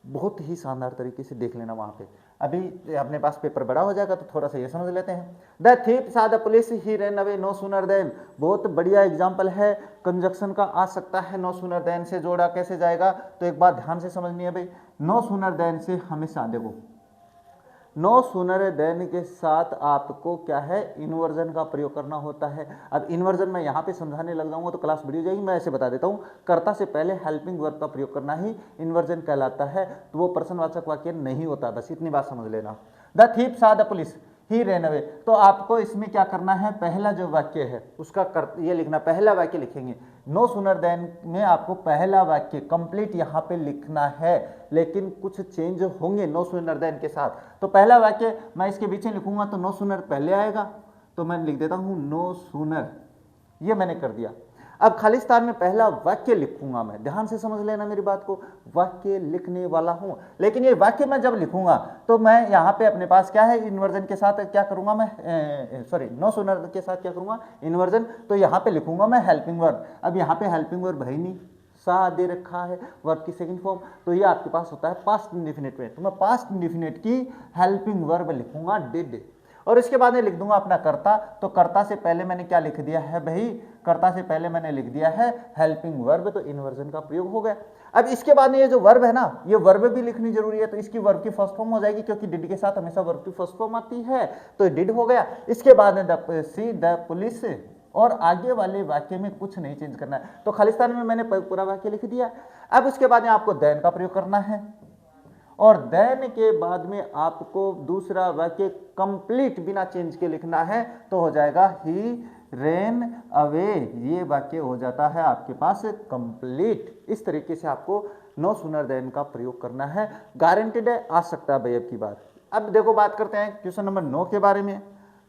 बहुत ही शानदार तरीके से देख लेना वहाँ पे। अभी अपने पास पेपर बड़ा हो जाएगा तो थोड़ा सा ये समझ लेते हैं। The thief saw the police he run away no sooner than, बहुत बढ़िया एग्जाम्पल है, कंजक्शन का आ सकता है। नो सूनर देन से जोड़ा कैसे जाएगा, तो एक बात ध्यान से समझनी है भाई, नो सूनर देन से हमेशा देखो, नो सूनर देन के साथ आपको क्या है, इन्वर्जन का प्रयोग करना होता है। अब इन्वर्जन मैं यहाँ पे समझाने लग जाऊंगा तो क्लास बड़ी हो जाएगी, मैं ऐसे बता देता हूँ, कर्ता से पहले हेल्पिंग वर्ब का प्रयोग करना ही इन्वर्जन कहलाता है, तो वो प्रश्नवाचक वाक्य नहीं होता, बस इतनी बात समझ लेना। The thief saw the police he run away, तो आपको इसमें क्या करना है, पहला जो वाक्य है उसका ये लिखना, पहला वाक्य लिखेंगे। नो सूनर देन में आपको पहला वाक्य कंप्लीट यहाँ पे लिखना है, लेकिन कुछ चेंज होंगे नो सूनर देन के साथ। तो पहला वाक्य मैं इसके पीछे लिखूंगा तो नो सूनर पहले आएगा, तो मैं लिख देता हूँ नो सूनर, ये मैंने कर दिया। अब खालिस्तान में पहला वाक्य लिखूंगा मैं, ध्यान से समझ लेना मेरी बात को, वाक्य लिखने वाला हूं, लेकिन ये वाक्य मैं जब लिखूंगा तो मैं यहाँ पे अपने पास क्या है, इन्वर्जन के साथ क्या करूंगा मैं, सॉरी नो सूनर के साथ क्या करूंगा, इन्वर्जन, तो यहाँ पे लिखूंगा मैं हेल्पिंग वर्ब। अब यहाँ पे हेल्पिंग वर्ब है ही नहीं, सा दे रखा है वर्ब की सेकंड फॉर्म, तो ये आपके पास होता है पास्ट इंडेफिनिट में, तो मैं पास्ट इंडेफिनिट की हेल्पिंग वर्ब लिखूंगा डिड, और इसके बाद में लिख दूंगा अपना कर्ता। तो कर्ता से पहले मैंने क्या लिख दिया है भाई, कर्ता से पहले मैंने लिख दिया है हेल्पिंग वर्ब, तो इन्वर्जन का प्रयोग हो गया। अब इसके बाद में ये जो वर्ब है ना, ये वर्ब भी लिखनी जरूरी है, तो इसकी वर्ब की फर्स्ट फॉर्म हो जाएगी, क्योंकि डिड के साथ हमेशा वर्ब की फर्स्ट फॉर्म आती है, तो डिड हो गया। इसके बाद में द पुलिस, और आगे वाले वाक्य में कुछ नहीं चेंज करना है, तो खालिस्तान में मैंने पूरा वाक्य लिख दिया। अब उसके बाद में आपको देन का प्रयोग करना है, और देन के बाद में आपको दूसरा वाक्य कंप्लीट बिना चेंज के लिखना है, तो हो जाएगा ही रेन अवे, ये वाक्य हो जाता है आपके पास कंप्लीट। इस तरीके से आपको नो सूनर देन का प्रयोग करना है, गारंटेड है, आ सकता है भाई अब की बात। अब देखो बात करते हैं क्वेश्चन नंबर 9 के बारे में।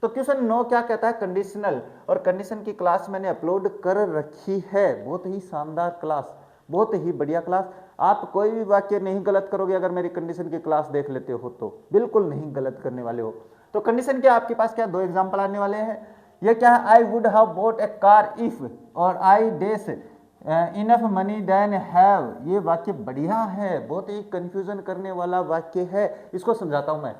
तो क्वेश्चन 9 क्या कहता है, कंडीशनल, और कंडीशन की क्लास मैंने अपलोड कर रखी है, बहुत ही शानदार क्लास, बहुत ही बढ़िया क्लास। आप कोई भी वाक्य नहीं गलत करोगे अगर मेरी कंडीशन की क्लास देख लेते हो, तो बिल्कुल नहीं गलत करने वाले हो। तो कंडीशन के आपके पास क्या, दो एग्जांपल आने वाले हैं। ये क्या है, I would have boat A car if, और आई डेस इनफ मनी देन हैव, ये वाक्य बढ़िया है, बहुत ही कंफ्यूजन करने वाला वाक्य है, इसको समझाता हूं मैं।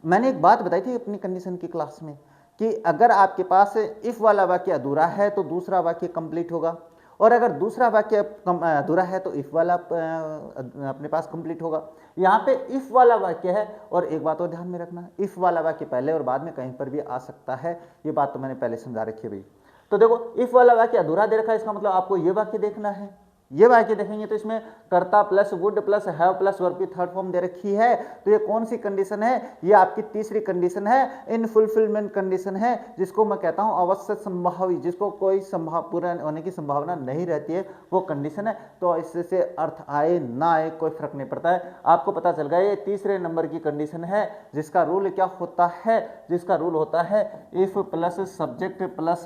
मैंने एक बात बताई थी अपनी कंडीशन की क्लास में कि अगर आपके पास इफ वाला वाक्य अधूरा है तो दूसरा वाक्य कंप्लीट होगा, और अगर दूसरा वाक्य अधूरा है तो इफ वाला अपने पास कंप्लीट होगा। यहाँ पे इफ वाला वाक्य है, और एक बात और ध्यान में रखना, इफ वाला वाक्य पहले और बाद में कहीं पर भी आ सकता है, ये बात तो मैंने पहले समझा रखी है भाई। तो देखो इफ वाला वाक्य अधूरा दे रखा है, इसका मतलब आपको ये वाक्य देखना है, ये वाक्य देखेंगे तो इसमें कर्ता plus would plus have plus verb की थर्ड फॉर्म दे रखी है, तो ये कौन सी कंडीशन है, ये आपकी तीसरी कंडीशन है, इन फुलफिलमेंट कंडीशन है, जिसको मैं कहता हूं अवश्य संभावी, जिसको कोई पूरा होने की संभावना नहीं रहती है, वो कंडीशन है। तो इससे अर्थ आए ना आए कोई फर्क नहीं पड़ता है, आपको पता चल गया ये तीसरे नंबर की कंडीशन है, जिसका रूल क्या होता है, जिसका रूल होता है if plus subject plus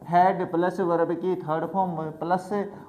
had plus verb की third form plus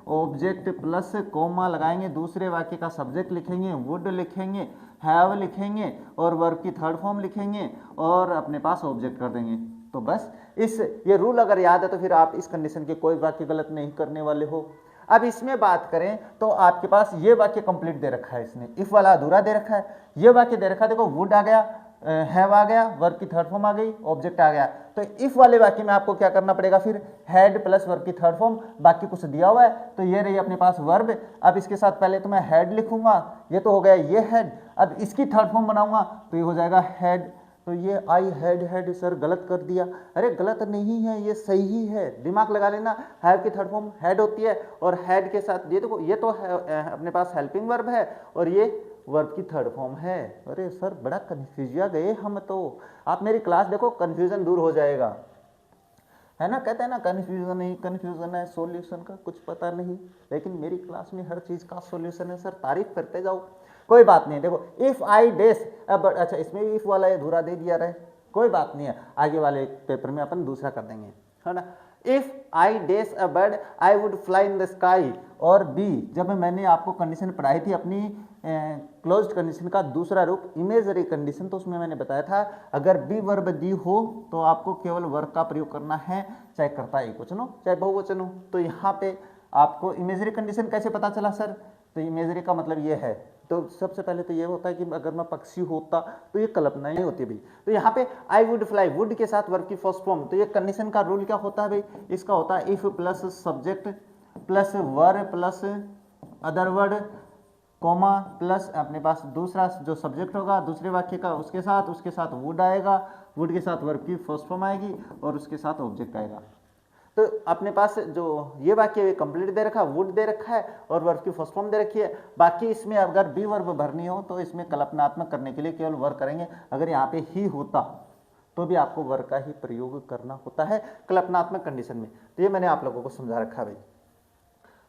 object plus comma लगाएंगे, दूसरे वाक्य का सब्जेक्ट लिखेंगे, वुड लिखेंगे, हैव लिखेंगे और वर्ब की थर्ड फॉर्म लिखेंगे और अपने पास ऑब्जेक्ट कर देंगे। तो बस ये रूल अगर याद है तो फिर आप इस कंडीशन के कोई वाक्य गलत नहीं करने वाले हो। अब इसमें बात करें तो आपके पास ये वाक्य कंप्लीट दे रखा है, इसने इफ वाला अधूरा दे रखा है, ये वाक्य दे रखा है, देखो वुड आ गया, हैव आ गया, वर्ब की थर्ड फॉर्म आ गई, ऑब्जेक्ट आ गया। तो इफ वाले वाक्य में आपको क्या करना पड़ेगा, फिर हैड प्लस वर्ब की थर्ड फॉर्म, बाकी कुछ दिया हुआ है तो ये रही अपने पास वर्ब। अब इसके साथ पहले तो मैं हैड लिखूंगा, ये तो हो गया ये हैड, अब इसकी थर्ड फॉर्म बनाऊंगा तो ये हो जाएगा हैड। तो ये आई हैड सर गलत कर दिया, अरे गलत नहीं है, ये सही है, दिमाग लगा लेना। हैव की थर्ड फॉर्म हैड होती है और हैड के साथ ये देखो, ये तो अपने पास हेल्पिंग वर्ब है और ये वर्ब की थर्ड फॉर्म है। अरे सर बड़ा कन्फ्यूजिया गए हम तो, आप मेरी क्लास देखो कन्फ्यूजन दूर हो जाएगा, है ना, कहते हैं ना कन्फ्यूजन है सॉल्यूशन का कुछ पता नहीं, लेकिन मेरी क्लास में हर चीज़ का सॉल्यूशन है सर, तारीफ करते जाओ, कोई बात नहीं। देखो इफ आई डेस, अब अच्छा इसमें भी इफ वाला अधूरा दे दिया रहे, कोई बात नहीं है, आगे वाले पेपर में अपन दूसरा कर देंगे, है ना। If I dash a bird I would fly in the sky, और बी, जब मैंने आपको कंडीशन पढ़ाई थी अपनी क्लोज्ड कंडीशन का दूसरा रूप इमेजरी कंडीशन, तो उसमें मैंने बताया था अगर बी वर्ब दी हो तो आपको केवल वर्ब का प्रयोग करना है, चाहे कर्ता एकवचन हो चाहे बहुवचन हो। तो यहाँ पे आपको इमेजरी कंडीशन कैसे पता चला सर, तो इमेजरी का मतलब ये है, तो सबसे पहले तो ये होता है कि अगर मैं पक्षी होता तो ये कल्पना नहीं होती भाई। तो यहाँ पे आई वुड फ्लाई, वुड के साथ वर्ब की फर्स्ट फॉर्म, तो ये कंडीशन का रूल क्या होता है भाई, इसका होता है if plus subject plus verb plus other word comma plus अपने पास दूसरा जो सब्जेक्ट होगा दूसरे वाक्य का उसके साथ वुड आएगा, वुड के साथ वर्ब की फर्स्ट फॉर्म आएगी और उसके साथ ऑब्जेक्ट आएगा। तो अपने पास जो ये वाक्य कंप्लीट दे रखा है, वुड दे रखा है और वर्ब की फर्स्ट फॉर्म दे रखी है। बाकी इसमें अगर बी वर्ब भरनी हो तो इसमें कल्पनात्मक करने के लिए केवल वर्ब करेंगे, अगर यहाँ पे ही होता तो भी आपको वर्ब का ही प्रयोग करना होता है कल्पनात्मक कंडीशन में। तो ये मैंने आप लोगों को समझा रखा भाई।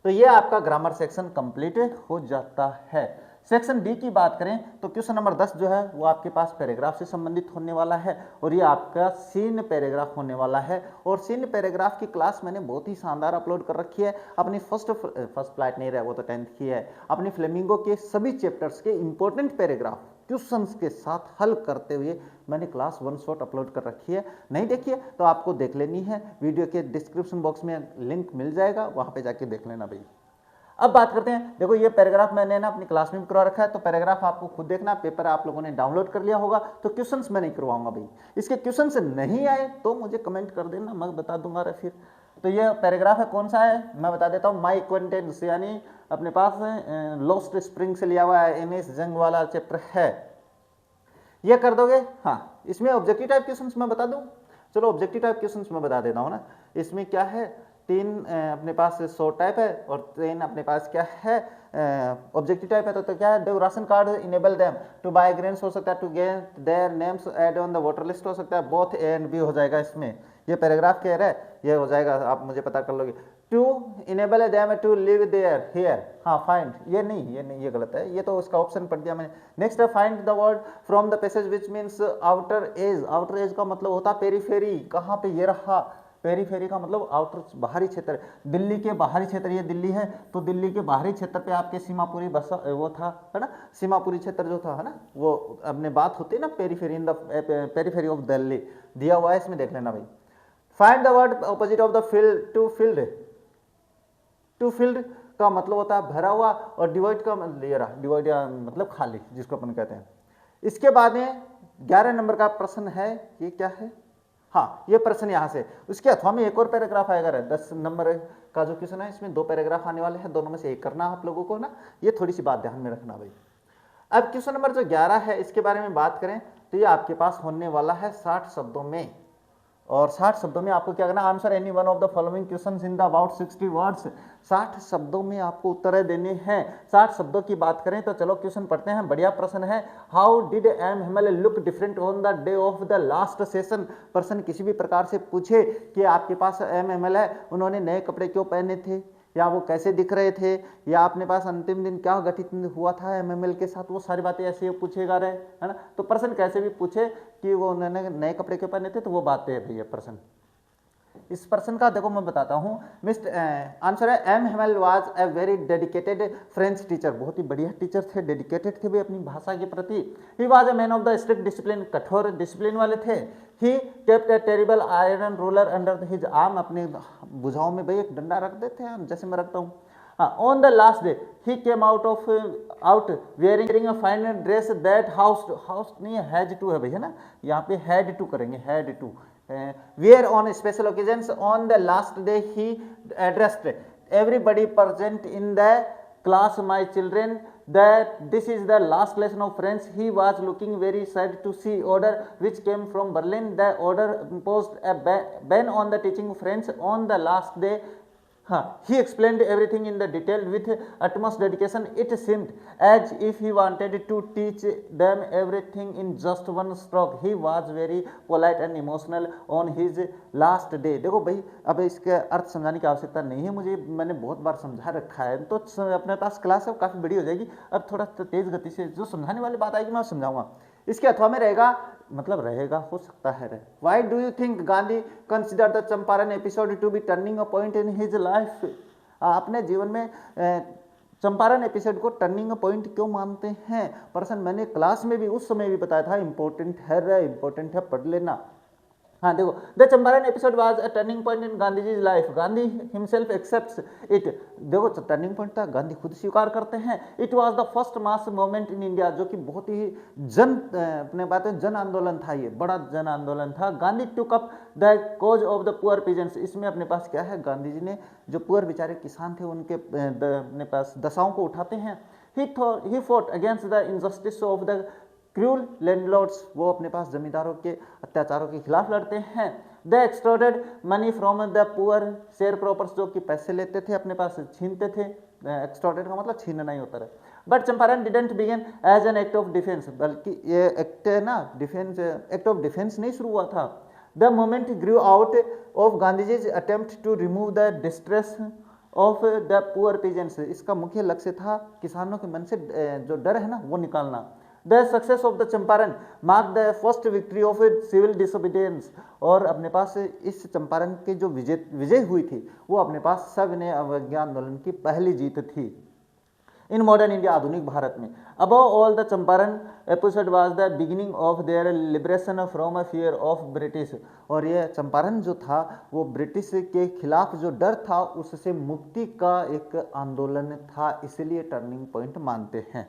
तो ये आपका ग्रामर सेक्शन कंप्लीट हो जाता है। सेक्शन डी की बात करें तो क्वेश्चन नंबर 10 जो है वो आपके पास पैराग्राफ से संबंधित होने वाला है और ये आपका सीन पैराग्राफ होने वाला है। और सीन पैराग्राफ की क्लास मैंने बहुत ही शानदार अपलोड कर रखी है अपनी फर्स्ट फ्लाइट नहीं रहा, वो तो 10th की है, अपनी फ्लेमिंगो के सभी चैप्टर्स के इंपॉर्टेंट पैराग्राफ क्वेश्चंस के साथ हल करते हुए मैंने क्लास 1 शॉट अपलोड कर रखी है। नहीं देखिए तो आपको देख लेनी है, वीडियो के डिस्क्रिप्शन बॉक्स में लिंक मिल जाएगा, वहां पे जाके देख लेना भाई। अब बात करते हैं, देखो ये पैराग्राफ मैंने ना अपनी क्लास में भी करवा रखा है, तो पैराग्राफ आपको खुद देखना, पेपर आप लोगों ने डाउनलोड कर लिया होगा, तो क्वेश्चंस मैं नहीं करवाऊंगा भाई। इसके क्वेश्चंस नहीं आए तो मुझे कमेंट कर देना, मैं बता दूंगा रे फिर। तो ये पैराग्राफ है, कौन सा है मैं बता देता हूँ, माई एक्वेंटेंस यानी अपने पास लॉस्ट स्प्रिंग से लिया हुआ है, MS जंग वाला चैप्टर है, ये कर दोगे। हाँ, इसमें ऑब्जेक्टिव टाइप क्वेश्चंस मैं बता दूं, चलो ऑब्जेक्टिव टाइप क्वेश्चंस मैं बता देता हूँ ना। इसमें क्या है, 3 अपने पास शॉर्ट टाइप है और 3 अपने पास क्या है ऑब्जेक्टिव टाइप है। तो क्या है, do ration card enable them to buy grains हो सकता है, to get their names add on the voter list हो सकता है, बोथ ए एंड बी हो जाएगा इसमें। ये पैराग्राफ कह रहा है, ये हो जाएगा, आप मुझे पता कर लोगे। To enable them to live there here, हाँ फाइंड, ये नहीं, ये गलत है, ये तो उसका ऑप्शन पढ़ दिया मैंने। नेक्स्ट है find the word from the passage which means outer as, outer as का मतलब होता है पेरीफेरी, कहाँ पे, ये रहा पेरीफेरी का मतलब आउटर बाहरी क्षेत्र, दिल्ली के बाहरी क्षेत्र, ये दिल्ली है तो दिल्ली के बाहरी क्षेत्र पे आपके सीमापुरी बसा वो था, है ना, सीमापुरी क्षेत्र जो था, है ना, वो अपने बात होती है ना periphery, in the periphery of Delhi दिया हुआ है, इसमें देख लेना भाई। Find the word opposite of the field, to field, to field का मतलब होता है भरा हुआ और डिवाइड का डिवाइड मतलब खाली, जिसको अपन कहते हैं। इसके बाद में 11 नंबर का प्रश्न है, ये क्या है, हाँ ये प्रश्न यहाँ से, उसके अथवा में एक और पैराग्राफ आएगा, 10 नंबर का जो क्वेश्चन है इसमें 2 पैराग्राफ आने वाले हैं, दोनों में से एक करना आप लोगों को ना, ये थोड़ी सी बात ध्यान में रखना भाई। अब क्वेश्चन नंबर जो 11 है इसके बारे में बात करें तो ये आपके पास होने वाला है 60 शब्दों में, और 60 शब्दों में आपको क्या करना, answer any one of the following questions in the about 60 words, 60 शब्दों में आपको उत्तर देने हैं। 60 शब्दों की बात करें तो चलो क्वेश्चन पढ़ते हैं, बढ़िया प्रश्न है। How did M Hamel look different on the day of the last session, प्रश्न किसी भी प्रकार से पूछे कि आपके पास एम हेमल है, उन्होंने नए कपड़े क्यों पहने थे, या वो कैसे दिख रहे थे, या अपने पास अंतिम दिन क्या घटित हुआ था एमएमएल के साथ, वो सारी बातें ऐसे पूछेगा रहे, है ना। तो प्रश्न कैसे भी पूछे कि वो उन्होंने नए कपड़े क्यों पहने थे, तो वो बातें है भैया प्रश्न। इस प्रश्न का देखो मैं बताता हूँ। मिस्टर आंसर है M Hamel was a very dedicated French teacher, बहुत ही बढ़िया टीचर थे, डेडिकेटेड थे भी अपनी भाषा के प्रति। He was a man of the strict discipline, कठोर डिसिप्लिन वाले थे। He kept A terrible iron ruler under his arm, अपने भुजाओं में भाई एक डंडा रख देते हैं जैसे मैं रखता हूँ। On the last day he came out wearing a fine dress that house नहीं है, हैज टू है भैया ना, यहाँ पे हैड टू करेंगे, had to wear on special occasions. On the last day he addressed everybody present in the class, my children, that this is the last lesson of French. He was looking very sad to see order which came from Berlin. The order imposed a ban on the teaching French on the last day. He explained everything in the detail with utmost dedication. It seemed as if he wanted to teach them everything in just one stroke. He was very polite and emotional on his last day. देखो भाई, अब इसके अर्थ समझाने की आवश्यकता नहीं है मुझे, मैंने बहुत बार समझा रखा है, तो अपने पास क्लास है काफ़ी बड़ी हो जाएगी। अब थोड़ा तेज गति से जो समझाने वाली बात आएगी मैं समझाऊंगा। इसके अथवा में रहेगा, मतलब रहेगा, हो सकता है रहे। Why do you think Gandhi consider the Champaran episode to be turning a point in his life? अपने जीवन में चंपारण एपिसोड को टर्निंग पॉइंट क्यों मानते हैं? प्रश्न मैंने क्लास में भी उस समय भी बताया था, इंपॉर्टेंट है, पढ़ लेना। हाँ देखो, the Champaran episode was a turning point in Gandhi ji life, Gandhi himself accepts it. देखो टर्निंग पॉइंट था, गांधी खुद स्वीकार करते हैं। It was the first mass movement in India, जो कि बहुत ही अपने बात है जन आंदोलन था, ये बड़ा जन आंदोलन था। Gandhi took up the cause of the poor peasants, इसमें अपने पास क्या है, गांधी जी ने जो पुअर बेचारे किसान थे उनके अपने पास दशाओं को उठाते हैं। He fought against the injustice of the cruel landlords, वो अपने पास जमींदारों के अत्याचारों के खिलाफ लड़ते हैं। The extorted money from the poor sharecroppers, जो कि पैसे लेते थे अपने पास छीनते थे। एक्सटॉर्टेड का मतलब छीनना ही होता है। But Champaran didn't begin as an act of defence, बल्कि ये एक्ट है ना डिफेंस, एक्ट ऑफ डिफेंस नहीं शुरू हुआ था। The moment grew out of Gandhiji's attempt to remove the distress of the poor peasants, इसका मुख्य लक्ष्य था किसानों के मन से जो डर है ना वो निकालना। The success of the Champaran marked the first victory of civil disobedience, और अपने पास इस चंपारण की जो विजय हुई थी वो अपने पास सविनय अवज्ञा आंदोलन की पहली जीत थी इन मॉडर्न इंडिया, आधुनिक भारत में। Above all, the Champaran episode was the beginning of their liberation from a fear of British, और ये चंपारण जो था वो ब्रिटिश के खिलाफ जो डर था उससे मुक्ति का एक आंदोलन था, इसलिए टर्निंग पॉइंट मानते हैं।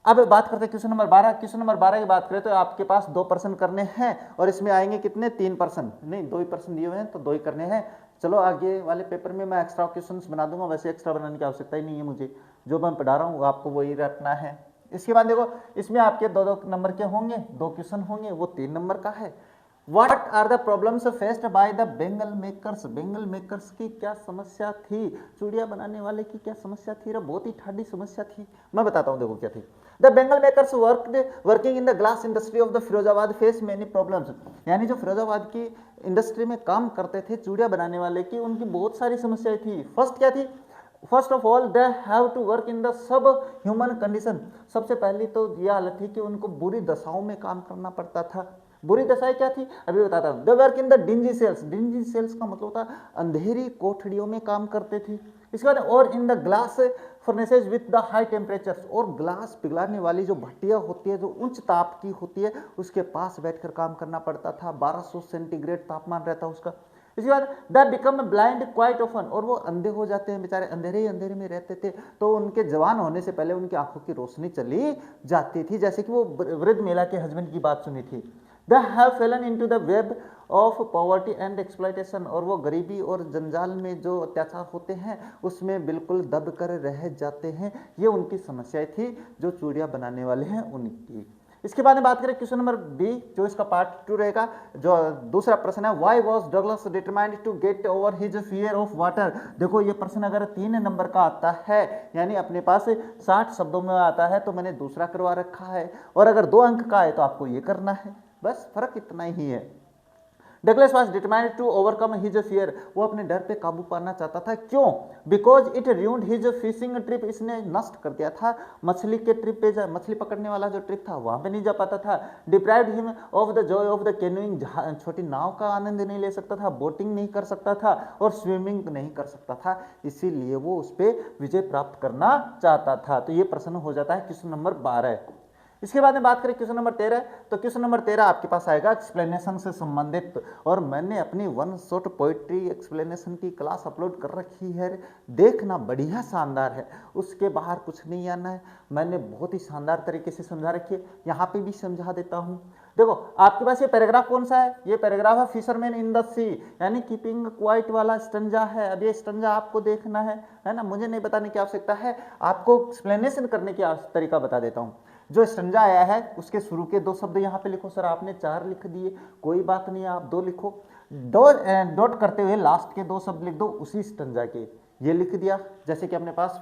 अब बात करते हैं क्वेश्चन नंबर 12। क्वेश्चन नंबर 12 की बात करें तो आपके पास 2 प्रश्न करने हैं और इसमें आएंगे कितने, 3 प्रश्न, नहीं 2 ही प्रश्न दिए हुए हैं तो 2 ही करने हैं। चलो आगे वाले पेपर में मैं एक्स्ट्रा क्वेश्चंस बना दूंगा, वैसे एक्स्ट्रा बनाने की आवश्यकता ही नहीं है मुझे, जो मैं पढ़ा रहा हूँ आपको वही रखना है। इसके बाद देखो इसमें आपके 2-2 नंबर के होंगे, 2 क्वेश्चन होंगे, वो 3 नंबर का है। What are the problems faced by the Bengal makers? Bengal makers की क्या समस्या थी, चूड़ियाँ बनाने वाले की क्या समस्या थी? बहुत ही ठाडी समस्या थी, मैं बताता हूँ देखो क्या थी। The Bengal makers working in the glass industry of the Firozabad face many problems, यानी जो फिरोजाबाद की इंडस्ट्री में काम करते थे चूड़ियाँ बनाने वाले की, उनकी बहुत सारी समस्याएं थी। फर्स्ट क्या थी? First of all they have to work in the subhuman condition, सबसे पहली तो यह हालत थी कि उनको बुरी दशाओं में काम करना पड़ता था। बुरी दशाएं क्या थी अभी बताता हूँ। They work in the dingy cells, dingy cells का मतलब होता है अंधेरी कोठड़ियों में काम करते थे। इसके बाद और in the glass furnaces with the high temperatures, और ग्लास पिघलाने वाली जो भट्टियाँ होती है जो उच्च ताप की होती है उसके पास बैठकर काम करना पड़ता था, 1200 सेंटीग्रेड तापमान रहता उसका। इसके बाद the become blind quite often, और वो अंधे हो जाते हैं बेचारे, अंधेरे ही अंधेरे में रहते थे, तो उनके जवान होने से पहले उनकी आंखों की रोशनी चली जाती थी, जैसे कि वो वृद्ध महिला के हस्बैंड की बात सुनी थी। They have fallen into the web of poverty and exploitation, और वो गरीबी और जंजाल में जो अत्याचार होते हैं उसमें बिल्कुल दब कर रह जाते हैं। ये उनकी समस्याएं थी जो चूड़ियाँ बनाने वाले हैं उनकी। इसके बाद में बात करें क्वेश्चन नंबर बी, जो इसका पार्ट 2 रहेगा, जो दूसरा प्रश्न है, why was Douglas determined to get over his fear of water. देखो ये प्रश्न अगर 3 नंबर का आता है, यानी अपने पास 60 शब्दों में आता है, तो मैंने दूसरा करवा रखा है, और अगर 2 अंक का है तो आपको ये करना है, बस फर्क इतना ही है। Douglas was determined to overcome his fear, वो अपने डर पे काबू पाना चाहता था। क्यों? Because it ruined his fishing trip, इसने नष्ट कर दिया था मछली के ट्रिप पे, मछली पकड़ने वाला जो ट्रिप था वहां पे नहीं जा पाता था। Deprived him of the Joy of the canoeing, छोटी नाव का आनंद नहीं ले सकता था, बोटिंग नहीं कर सकता था और स्विमिंग नहीं कर सकता था, इसीलिए वो उस पर विजय प्राप्त करना चाहता था। तो ये प्रश्न हो जाता है क्वेश्चन नंबर 12। इसके बाद में बात करें क्वेश्चन नंबर 13, तो क्वेश्चन नंबर 13 आपके पास आएगा एक्सप्लेनेशन से संबंधित, और मैंने अपनी वन शॉट पोइट्री एक्सप्लेनेशन की क्लास अपलोड कर रखी है, देखना, बढ़िया शानदार है, उसके बाहर कुछ नहीं आना है, मैंने बहुत ही शानदार तरीके से समझा रखी है, यहाँ पे भी समझा देता हूँ। देखो आपके पास ये पैराग्राफ कौन सा है, ये पैराग्राफ है फिशरमैन इन द सी, यानी कीपिंग क्वाइट वाला स्टंजा है। अब ये स्टंजा आपको देखना है ना, मुझे नहीं बताने की आवश्यकता है, आपको एक्सप्लेनेशन करने की तरीका बता देता हूँ। जो स्टंजा आया है उसके शुरू के 2 शब्द यहाँ पे लिखो। सर आपने 4 लिख दिए, कोई बात नहीं, आप 2 लिखो, डॉट करते हुए लास्ट के 2 शब्द लिख दो उसी स्टंजा के, ये लिख दिया। जैसे कि अपने पास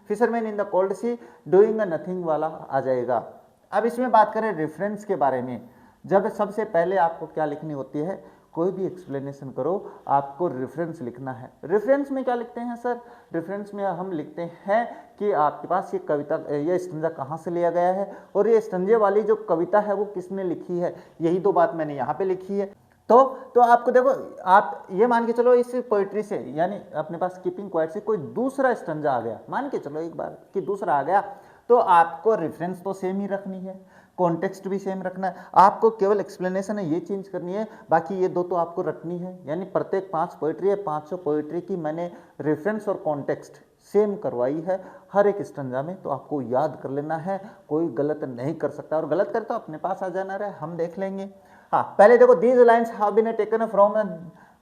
fisherman in the cold sea doing nothing वाला आ जाएगा। अब इसमें बात करें रेफरेंस के बारे में, जब सबसे पहले आपको क्या लिखनी होती है, कोई भी एक्सप्लेनेशन करो आपको रेफरेंस लिखना है। रेफरेंस में क्या लिखते हैं सर, रेफरेंस में हम लिखते हैं कि आपके पास ये कविता, ये स्टंजा कहाँ से लिया गया है और ये स्टंजे वाली जो कविता है वो किसने लिखी है, यही 2 बात मैंने यहाँ पे लिखी है। तो आपको देखो, आप ये मान के चलो इस पोइट्री से, यानी अपने पास कीपिंग क्वाइट से कोई दूसरा स्टंजा आ गया, मान के चलो एक बार कि दूसरा आ गया, तो आपको रेफरेंस तो सेम ही रखनी है, कॉन्टेक्स्ट भी सेम रखना है, आपको केवल एक्सप्लेनेशन है ये चेंज करनी है, बाकी ये 2 तो आपको रखनी है। यानी प्रत्येक 5 पोइट्री है, 500 पोइट्री की मैंने रेफरेंस और कॉन्टेक्स्ट सेम करवाई है हर एक स्टंजा में, तो आपको याद कर लेना है, कोई गलत नहीं कर सकता, और गलत करे तो अपने पास आ जाना रहे, हम देख लेंगे। हाँ पहले देखो, these lines have been taken from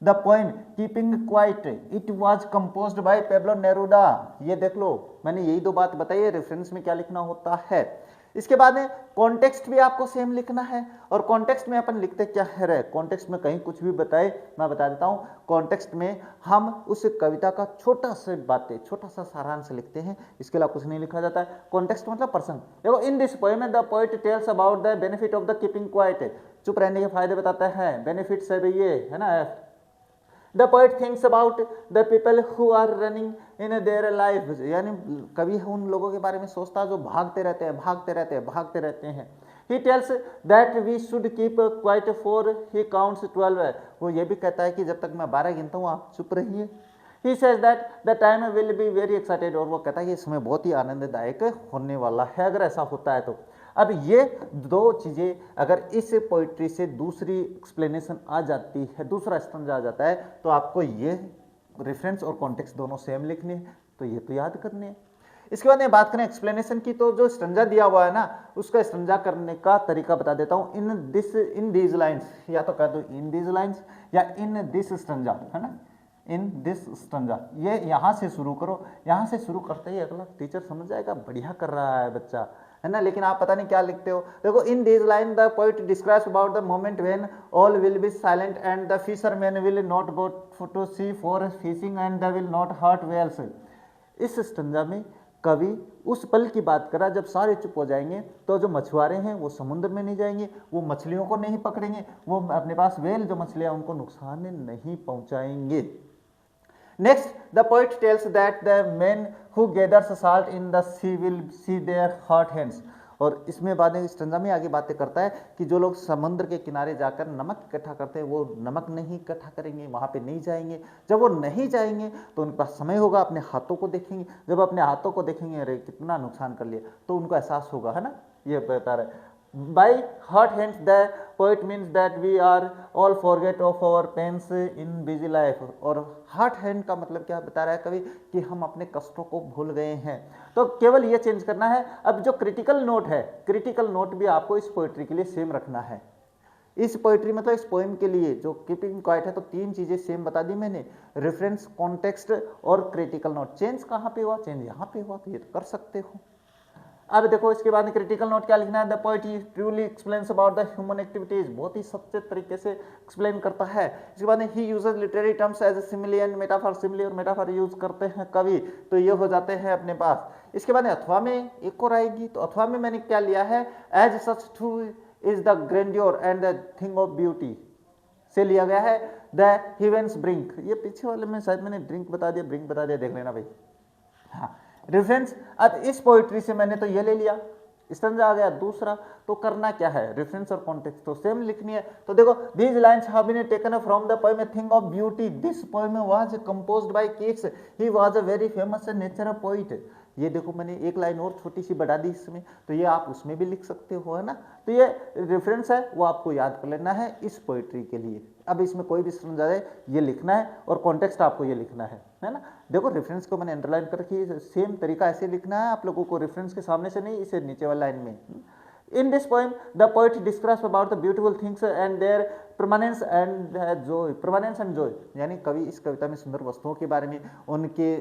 the poem keeping quiet, it was composed by Pablo Neruda. ये देख लो, मैंने यही 2 बात बताई है, रेफरेंस में क्या लिखना होता है। इसके बाद में कॉन्टेक्स्ट भी आपको सेम लिखना है, और कॉन्टेक्स्ट में अपन लिखते क्या है रे, कॉन्टेक्स्ट में कहीं कुछ भी बताए मैं बता देता हूँ, कॉन्टेक्स्ट में हम उस कविता का छोटा सा बातें, छोटा सा सारांश लिखते हैं, इसके अलावा कुछ नहीं लिखा जाता है। कॉन्टेक्स्ट मतलब प्रसंग। देखो, in this poem the poet tells about the benefit of the keeping quiet, चुप रहने के फायदे बताता है, बेनिफिट्स है ये है ना। The poet thinks about the people who are running in their lives, यानी कवि उन लोगों के बारे में सोचता है जो भागते रहते हैं, भागते रहते हैं, भागते रहते हैं। He tells that we should keep quiet for he counts 12, वो ये भी कहता है कि जब तक मैं 12 गिनता हूँ आप चुप रहिए। He says that the time will be very excited, और वो कहता है कि समय बहुत ही आनंददायक होने वाला है अगर ऐसा होता है तो। अब ये 2 चीज़ें अगर इस पोइट्री से दूसरी एक्सप्लेनेशन आ जाती है, दूसरा स्टंजा आ जाता है, तो आपको ये रेफरेंस और कॉन्टेक्स्ट दोनों सेम लिखने हैं, तो ये तो याद करने हैं। इसके बाद में बात करें एक्सप्लेनेशन की, तो जो स्टंजा दिया हुआ है ना, उसका स्टंजा करने का तरीका बता देता हूँ। इन दीज लाइन्स, या तो कह दो इन दीज लाइन्स या इन दिस स्टंजा, है ना, इन दिस स्टंजा, ये यहाँ से शुरू करो, यहाँ से शुरू करते ही अगला टीचर समझ जाएगा बढ़िया कर रहा है बच्चा, है ना, लेकिन आप पता नहीं क्या लिखते हो। देखो, in this line the poet describes about the moment when all will be silent and the fisherman will not go to sea for fishing and they will not hurt whales. इस स्टंजा में कवि उस पल की बात करा जब सारे चुप हो जाएंगे, तो जो मछुआरे हैं वो समुद्र में नहीं जाएंगे, वो मछलियों को नहीं पकड़ेंगे, वो अपने पास वेल जो मछलियाँ उनको नुकसान नहीं पहुँचाएंगे। Next, the poet tells that the men who gathers salt in the sea will see their hot hands, और इसमें बाद में स्टंजा में आगे बातें करता है कि जो लोग समुद्र के किनारे जाकर नमक इकट्ठा करते हैं वो नमक नहीं इकट्ठा करेंगे, वहाँ पे नहीं जाएंगे। जब वो नहीं जाएंगे तो उनके पास समय होगा, अपने हाथों को देखेंगे, जब अपने हाथों को देखेंगे अरे कितना नुकसान कर लिया, तो उनको एहसास होगा, है ना, ये बता रहे। By hot hands the poet means that we are all forget of our pains in busy life, और hot hand का मतलब क्या बता रहा है कवि कि हम अपने कष्टों को भूल गए हैं, तो केवल ये चेंज करना है। अब जो क्रिटिकल नोट है, क्रिटिकल नोट भी आपको इस पोइट्री के लिए सेम रखना है। इस पोइट्री मतलब इस पोएम के लिए जो कीपिंग क्वाइट है, तो 3 चीजें सेम बता दी मैंने, रेफरेंस, कॉन्टेक्स्ट और क्रिटिकल नोट। चेंज कहाँ पे हुआ, चेंज यहाँ पे हुआ, तो ये तो कर सकते हो। अब देखो इसके बाद में क्रिटिकल नोट क्या लिखना है, the poet truly explains about the human activities, बहुत ही सच्चे तरीके से एक्सप्लेन करता है। इसके बाद में he uses literary terms as a simile and metaphor, simile और मेटाफर यूज करते हैं कवि, तो ये हो जाते हैं अपने पास। इसके बाद में अथवा में एक और आएगी, तो अथवा में मैंने क्या लिया है, as such to is the grandeur and the thing of beauty, से लिया गया है द हेवेंस ब्रिंक। ये पीछे वाले में शायद मैंने ड्रिंक बता दिया, ब्रिंक बता दिया, देख लेना भाई। हाँ, रेफरेंस। अब इस पोइट्री से मैंने तो ये ले लिया, स्टैंजा आ गया दूसरा। तो करना क्या है, रेफरेंस और कॉन्टेक्स्ट तो सेम लिखनी है। तो देखो, these lines have been taken from the poem a thing of beauty, this poem was composed by Keats, he was a very famous nature poet. ये देखो मैंने एक लाइन और छोटी सी बढ़ा दी इसमें, तो ये आप उसमें भी लिख सकते हो, है ना। तो ये रेफरेंस है, वो आपको याद कर लेना है इस पोइट्री के लिए। अब इसमें कोई भी समझा जाए ये लिखना है, और कॉन्टेक्स्ट आपको ये लिखना है ना। देखो रेफरेंस को मैंने अंडरलाइन कर रखी है, सेम तरीका ऐसे लिखना है आप लोगों को, रेफरेंस के सामने से नहीं, इसे नीचे वाली लाइन में। In this poem, the poet describes about the beautiful things and their permanence and joy, permanence and joy। यानी कवि इस कविता में सुंदर वस्तुओं के बारे में, उनके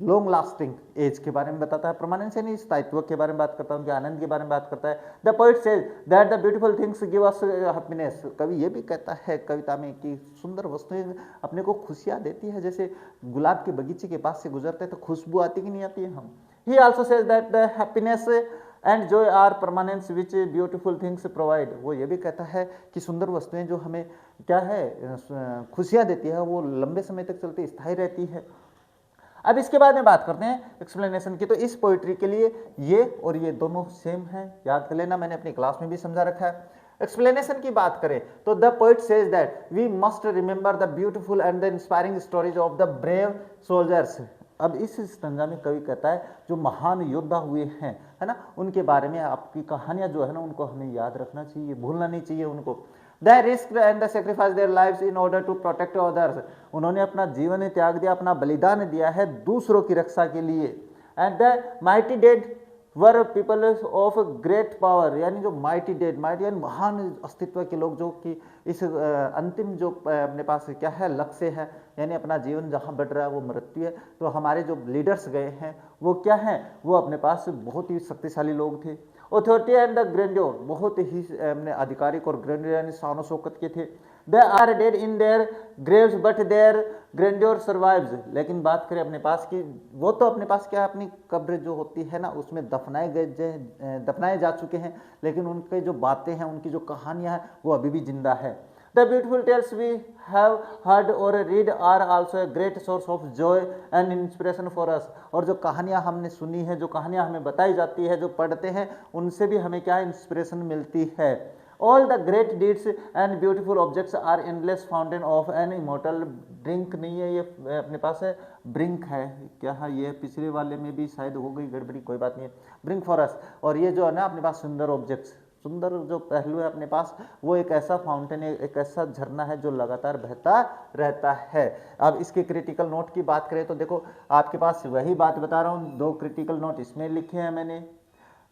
लॉन्ग लास्टिंग एज के बारे में बताता है। परमानेंस यानी स्थायित्व के बारे में बात करता है, उनके आनंद के बारे में बात करता है। The poet says that the beautiful things give us happiness. कवि ये भी कहता है कविता में कि सुंदर वस्तुएं अपने को खुशियाँ देती है। जैसे गुलाब के बगीचे के पास से गुजरते हैं तो खुशबू आती कि नहीं आती है हम। He also says that the happiness and joy are permanence which beautiful things provide। वो ये भी कहता है कि सुंदर वस्तुएं जो हमें क्या है खुशियाँ देती है, वो लंबे समय तक चलती स्थायी रहती है। अब इसके बाद में बात करते हैं एक्सप्लेनेशन की। तो इस पोइट्री के लिए ये और ये दोनों सेम है, याद कर लेना, मैंने अपनी क्लास में भी समझा रखा है। एक्सप्लेनेशन की बात करें तो the poet says that we must remember the beautiful and the inspiring stories of the brave soldiers. अब इस स्टैंजा में कवि कहता है जो महान योद्धा हुए हैं, है ना, उनके बारे में आपकी कहानियां जो है ना, उनको हमें याद रखना चाहिए, भूलना नहीं चाहिए उनको। They risked and they sacrificed their lives in order to protect others। उन्होंने अपना जीवन त्याग दिया, अपना बलिदान दिया है दूसरों की रक्षा के लिए। And the mighty dead were people of great power। यानी जो mighty dead, mighty यानी महान अस्तित्व के लोग, जो कि इस अंतिम जो अपने पास क्या है लक्ष्य है, यानी अपना जीवन जहाँ बढ़ रहा है वो मृत्यु है। तो हमारे जो लीडर्स गए हैं वो क्या हैं, वो अपने पास बहुत ही शक्तिशाली लोग थे। ऑथोरिटी एंड द ग्रैंडियोर, बहुत ही अपने आधिकारिक और ग्रैंडियोर यानी शान शौकत के थे। They are dead in their graves but their grandeur survives. लेकिन बात करें अपने पास की, वो तो अपने पास क्या अपनी कब्र जो होती है ना उसमें दफनाए जा चुके हैं, लेकिन उनके जो बातें हैं, उनकी जो कहानियां हैं वो अभी भी जिंदा है। The beautiful tales we have heard or read are also a great source of joy and inspiration for us। और जो कहानियाँ हमने सुनी है, जो कहानियाँ हमें बताई जाती है, जो पढ़ते हैं, उनसे भी हमें क्या इंस्पिरेशन मिलती है। All the great deeds and beautiful objects are endless fountain of an immortal drink। नहीं है, ये अपने पास है ब्रिंक है क्या है, ये पिछले वाले में भी शायद हो गई गड़बड़ी, कोई बात नहीं है, ब्रिंक फॉर अस। और ये जो है ना अपने पास सुंदर ऑब्जेक्ट्स, सुंदर जो पहलू है अपने पास, वो एक ऐसा फाउंटेन है, एक ऐसा झरना है जो लगातार बहता रहता है। अब इसके क्रिटिकल नोट की बात करें तो देखो आपके पास वही बात बता रहा हूँ, दो क्रिटिकल नोट इसमें लिखे हैं मैंने,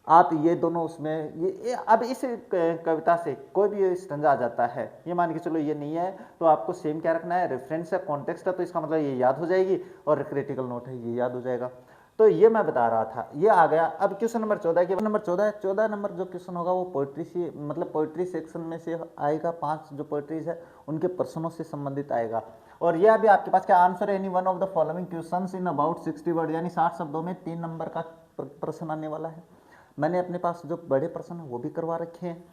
आप ये दोनों उसमें ये अब इस कविता से कोई भी स्टैंजा आ जाता है, ये मान के चलो ये नहीं है तो आपको सेम क्या रखना है, रेफरेंस है, कॉन्टेक्स्ट है, तो इसका मतलब ये याद हो जाएगी, और क्रिटिकल नोट है ये याद हो जाएगा। तो ये मैं बता रहा था, ये आ गया। अब क्वेश्चन नंबर 14 के नंबर 14 नंबर जो क्वेश्चन होगा वो पोइट्री से, मतलब पोइट्री सेक्शन में से आएगा। 5 जो पोइट्रीज है उनके प्रश्नों से संबंधित आएगा। और यह भी आपके पास क्या answer any one of the following questions in about 60 word, यानी 60 शब्दों में 3 नंबर का प्रश्न आने वाला है। मैंने अपने पास जो बड़े प्रश्न है वो भी करवा रखे हैं।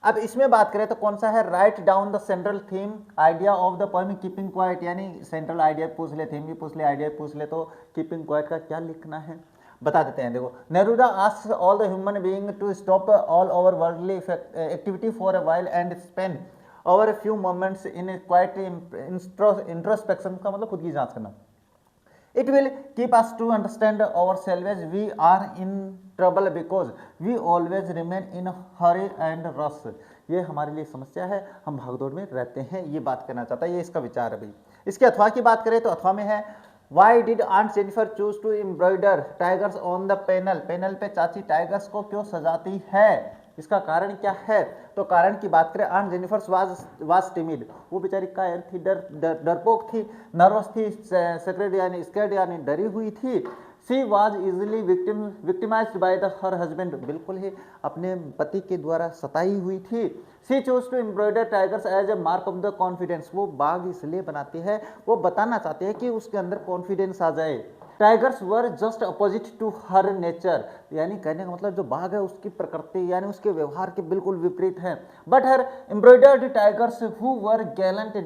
अब इसमें बात करें तो कौन सा है, write down the central theme idea of the poem keeping quite, यानी सेंट्रल आइडिया पूछ ले, थीम भी पूछ ले, आइडिया पूछ ले, तो कीपिंग क्वाइट का क्या लिखना है बता देते हैं। देखो, Neruda asks all the human being to stop all over worldly activity for a while and spend over a few moments in quiet introspection, का मतलब खुद की जांच करना। It will keep us to understand ourselves। We are in trouble because we always remain in hurry and rush। ये हमारे लिए समस्या है, हम भागदौड़ में रहते हैं, ये बात करना चाहता है, ये इसका विचार है भाई। इसके अथवा की बात करें तो अथवा में है, Why did Aunt Jennifer choose to embroider tigers on the panel? Panel पे चाची टाइगर्स को क्यों सजाती है, इसका कारण क्या है? तो कारण की बात करें, आंट जेनिफर वाज टिमिड, वो बेचारी कायर थी, डरपोक थी, नर्वस थी, सेक्रेड यानी स्कैर्ड यानी डरी हुई थी। She was easily victimized by the her husband, बिल्कुल ही अपने पति के द्वारा सताई हुई थी। She chose to embroider tigers as a mark of the confidence, वो बाग इसलिए बनाती है, वो बताना चाहते हैं कि उसके अंदर कॉन्फिडेंस आ जाए। Tigers were just opposite to her nature, यानी कहने का मतलब जो बाघ है उसकी प्रकृति यानी उसके व्यवहार के बिल्कुल विपरीत है। But her embroidered tigers who were Gallant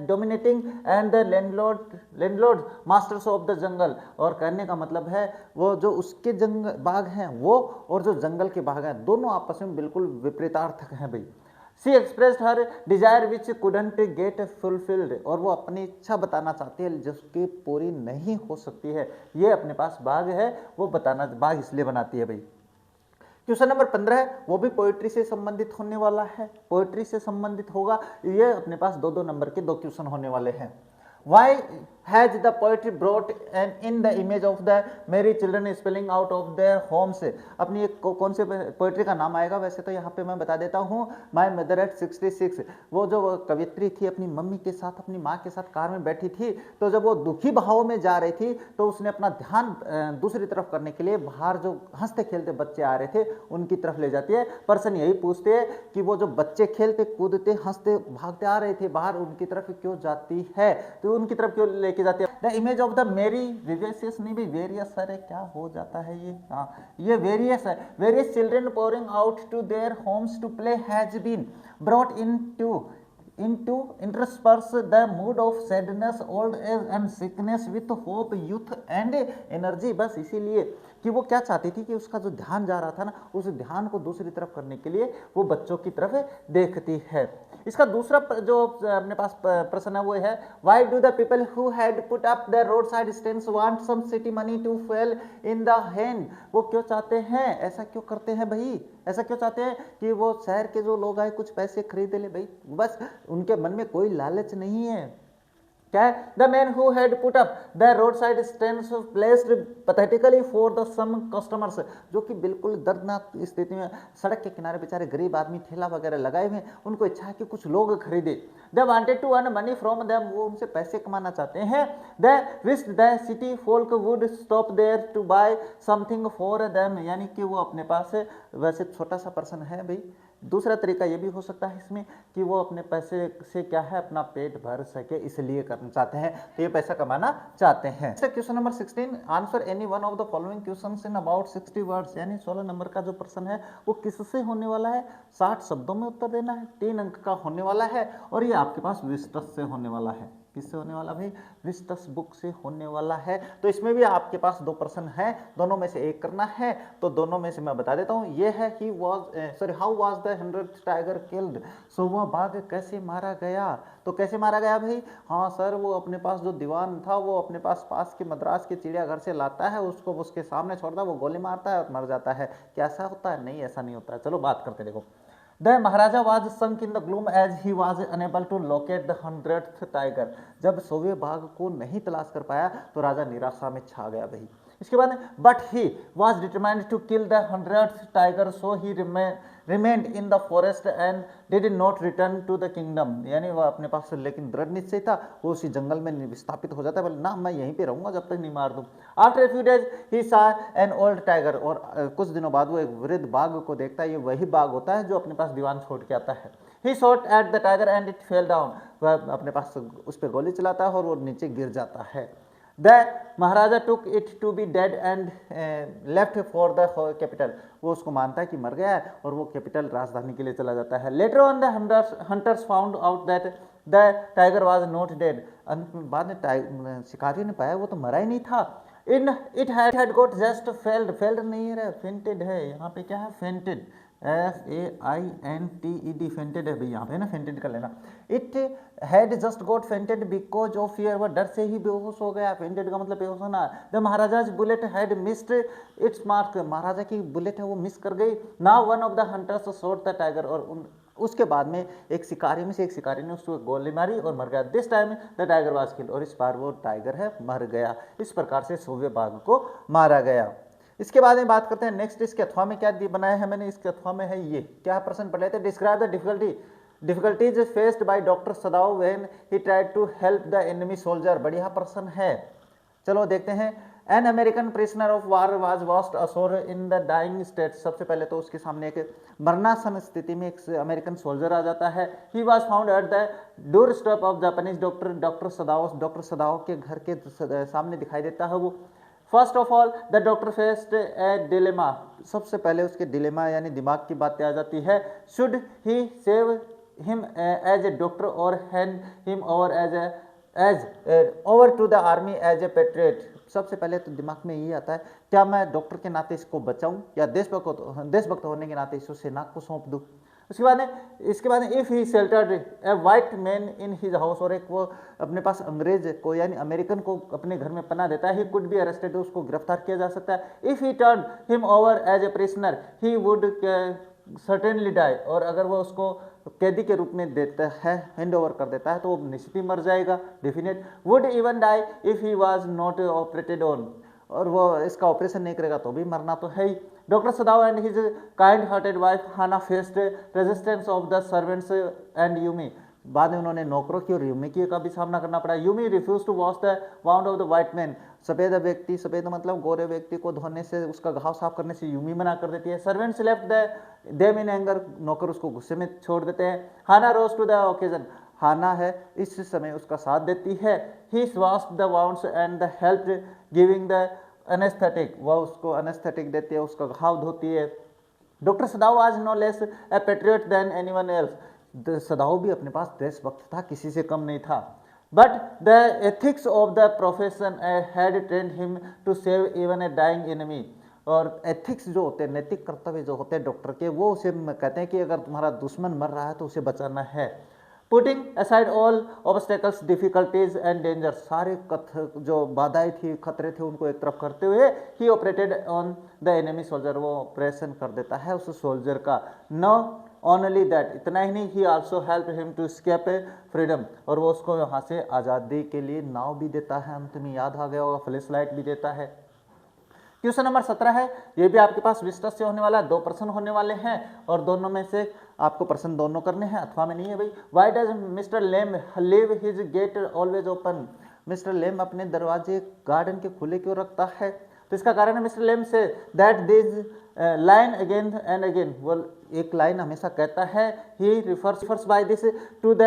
dominating and the landlord masters of the jungle, और कहने का मतलब है वो जो उसके बाघ हैं वो और जो जंगल के बाघ हैं दोनों आपस में बिल्कुल विपरीतार्थक हैं भाई। सी एक्सप्रेस्ड हर डिजायर विच कुडंट गेट फुलफिल्ड, और वो अपनी इच्छा बताना चाहती है जिसकी पूरी नहीं हो सकती है। ये अपने पास बाघ है वो बताना, बाघ इसलिए बनाती है भाई। क्वेश्चन नंबर 15 है, वो भी पोइट्री से संबंधित होने वाला है, पोइट्री से संबंधित होगा। ये अपने पास 2-2 नंबर के 2 क्वेश्चन होने वाले हैं। Why has the poetry brought in the image of the merry children spilling out of their homes? अपनी एक कौन से पोइट्री का नाम आएगा, वैसे तो यहाँ पे मैं बता देता हूँ, माई मदर एट 66। वो जो कवित्री थी अपनी मम्मी के साथ, अपनी माँ के साथ कार में बैठी थी, तो जब वो दुखी भाव में जा रही थी तो उसने अपना ध्यान दूसरी तरफ करने के लिए बाहर जो हंसते खेलते बच्चे आ रहे थे उनकी तरफ ले जाती है। पर्सन यही पूछते हैं कि वो जो बच्चे खेलते कूदते हंसते भागते आ रहे थे बाहर, उनकी तरफ क्यों जाती है, तो उनकी तरफ क्यों लेके जाती है। द इमेज ऑफ द मेरी विवेसियस नहीं भाई, वेरियस है, क्या हो जाता है ये, हाँ ये वेरियस है। Various children pouring out to their homes to play has been brought into intersperse the mood of sadness, old age and sickness with hope, youth and energy। बस इसीलिए कि वो क्या चाहती थी कि उसका जो ध्यान जा रहा था ना, उस ध्यान को दूसरी तरफ करने के लिए वो बच्चों की तरफ देखती है। इसका दूसरा जो अपने पास प्रश्न है वो है, why do the people who had put up the roadside stands want some city money to fell in the hand. वो क्यों चाहते हैं, ऐसा क्यों करते हैं भाई, ऐसा क्यों चाहते हैं कि वो शहर के जो लोग आए कुछ पैसे खरीद ले भाई, बस उनके मन में कोई लालच नहीं है। क्या है, the man who had put up the roadside stands placed pathetically for the some customers, जो कि बिल्कुल दर्दनाक स्थिति में सड़क के किनारे बेचारे गरीब आदमी ठेला वगैरह लगाए हुए, उनको इच्छा है कि कुछ लोग खरीदे। They wanted to earn money from them, वो उनसे पैसे कमाना चाहते हैं। They wished the city folk would stop there to buy something for them, यानी कि वो अपने पास वैसे छोटा सा पर्सन है भाई। दूसरा तरीका ये भी हो सकता है इसमें कि वो अपने पैसे से क्या है अपना पेट भर सके इसलिए करना चाहते हैं, तो ये पैसा कमाना चाहते हैं। Question number 16, answer any one of the following questions in about 60 words, यानी 16 नंबर का जो प्रश्न है वो किससे होने वाला है, 60 शब्दों में उत्तर देना है, 3 अंक का होने वाला है, और ये आपके पास विस्टस से होने वाला है। किससे होने वाला भाई, विस्टस बुक से होने वाला है। तो इसमें भी आपके पास 2 प्रश्न हैं, दोनों में से एक करना है, तो दोनों में से मैं बता देता हूँ। ये है he was how was the 100th tiger killed, so वह बाघ कैसे मारा गया। तो कैसे मारा गया भाई, हाँ सर वो अपने पास जो दीवान था वो अपने पास के मद्रास के चिड़ियाघर से लाता है, उसको उसके सामने छोड़ता है, वो गोली मारता है और मर जाता है। क्या ऐसा होता है, नहीं ऐसा नहीं होता है। चलो बात करते देखो। The Maharaja was sunk in the gloom as he was unable to locate the 100th tiger। जब 100वें बाघ को नहीं तलाश कर पाया तो राजा निराशा में छा गया भाई। इसके बाद but he was determined to kill the 100th tiger, so he remained in the forest and did not return to the kingdom, यानी वह अपने पास लेकिन दृढ़ निश्चय था, वो उसी जंगल में विस्थापित हो जाता है, बोले ना मैं यहीं पे रहूंगा जब तक नहीं मार दूं। आफ्टर फ्यू डेज ही सा एन ओल्ड टाइगर, और कुछ दिनों बाद वो एक वृद्ध बाघ को देखता है, ये वही बाघ होता है जो अपने पास दीवान छोड़ के आता है। He shot at the tiger and it fell down, वह अपने पास उस पर गोली चलाता है और वो नीचे गिर जाता है। The maharaja took it to be dead and left for the capital, वो उसको मानता है कि मर गया है और वो कैपिटल राजधानी के लिए चला जाता है। Later on the hunters found out that the tiger was not dead, बाद में शिकारियों ने पाया वो तो मरा ही नहीं था। In it had got just failed नहीं है, फेंटेड है, यहाँ पे क्या है फेंटेड, FAINTED फेंटेड है भाई, यहाँ पे ना फेंटेड कर लेना। It had just got fainted because of fear, वह डर से ही बेहोश हो गया, फेंटेड का मतलब बेहोश होना। The Maharaja's bullet had missed its mark, महाराजा की बुलेट है वो मिस कर गई। Now one of the hunters shot the tiger, और उसके बाद में एक शिकारी में से एक शिकारी ने उसको गोली मारी और मर गया। This time the tiger was killed, और इस बार वो टाइगर है मर गया। इस प्रकार से 100वें बाघ को मारा गया। इसके बाद में बात करते हैं नेक्स्ट, इसके अथवा में क्या बनाया है मैंने, इसके अथवा में है ये क्या प्रश्न पढ़ लेते हैं। Describe the difficulties faced by doctor Sadao when he tried to help the enemy soldier, बढ़िया प्रश्न है। चलो देखते हैं। An American prisoner of war was washed ashore in the dying state, सबसे पहले तो उसके सामने एक मरणासन स्थिति में एक अमेरिकन सोल्जर आ जाता है। He was found at the door step of Japanese doctor सदाव के घर के सामने दिखाई देता है वो। First of all the doctor faced A dilemma, सबसे पहले उसके डिलेमा यानी दिमाग की बातें आ जाती है। Should he save him as a doctor और hand him over as over to the army as a patriot. सबसे पहले तो दिमाग में यही आता है, क्या मैं डॉक्टर के नाते इसको बचाऊं या देशभक्त होने के नाते इसको सेना को सौंप दूं। इसके बाद if he sheltered A white man in his house, और एक वो अपने पास अंग्रेज को यानी अमेरिकन को अपने घर में पनाह देता है, ही कुड बी अरेस्टेड, उसको गिरफ्तार किया जा सकता है। If he turn him over as a prisoner he would certainly die, और अगर वो उसको कैदी के रूप में देता है, हैंड ओवर कर देता है, तो वो निश्चित ही मर जाएगा, definite. Would even die if he was not operated on, और वो इसका ऑपरेशन नहीं करेगा तो भी मरना तो है ही। Doctor Sadao and his kind hearted wife Hana faced resistance of the servants and Yumi, बाद में उन्होंने नौकरों की और यूमी की का भी सामना करना पड़ा। Yumi refuse to wash the wound of the white man, सफेद व्यक्ति, सफेद मतलब गोरे व्यक्ति को धोने से, उसका घाव साफ करने से यूमी मना कर देती है। Servants left them in anger, नौकर उसको गुस्से में छोड़ देते हैं। Hana rose to the occasion, Hana है इस समय उसका साथ देती है। He washed the wounds and the help giving the anaesthetic, वह उसको एनेस्थेटिक देती है, उसका घाव धोती है। Doctor Sadao was no less a patriot than anyone else, Sadao भी अपने पास देशभक्त था, किसी से कम नहीं था। But the ethics of the profession had trained him to save even a dying enemy, और एथिक्स जो होते हैं, नैतिक कर्तव्य जो होते हैं डॉक्टर के, वो उसे कहते हैं कि अगर तुम्हारा दुश्मन मर रहा है तो उसे बचाना है। Putting aside all obstacles difficulties and danger, सारे जो बाधाएं थी, खतरे थे, उनको एक तरफ करते हुए he operated on the enemy soldier, वो ऑपरेशन कर देता है उस सोल्जर का। नो ओनली दैट, इतना ही नहीं, he also help him to escape freedom, और वो उसको यहाँ से आज़ादी के लिए नाव भी देता है, अंत में याद आ गया होगा, फ्लैश लाइट भी देता है। क्वेश्चन नंबर 17 है, ये भी आपके पास विस्टस से होने वाला है, 2 प्रश्न होने वाले हैं और दोनों में से आपको प्रश्न दोनों करने हैं, अथवा में नहीं है भाई। Why does mister Lamb leave his gate always open, mister Lamb अपने दरवाजे गार्डन के खुले क्यों रखता है? तो इसका कारण है mister Lamb say that this line again and again, वो एक लाइन हमेशा कहता है, he refers by this to the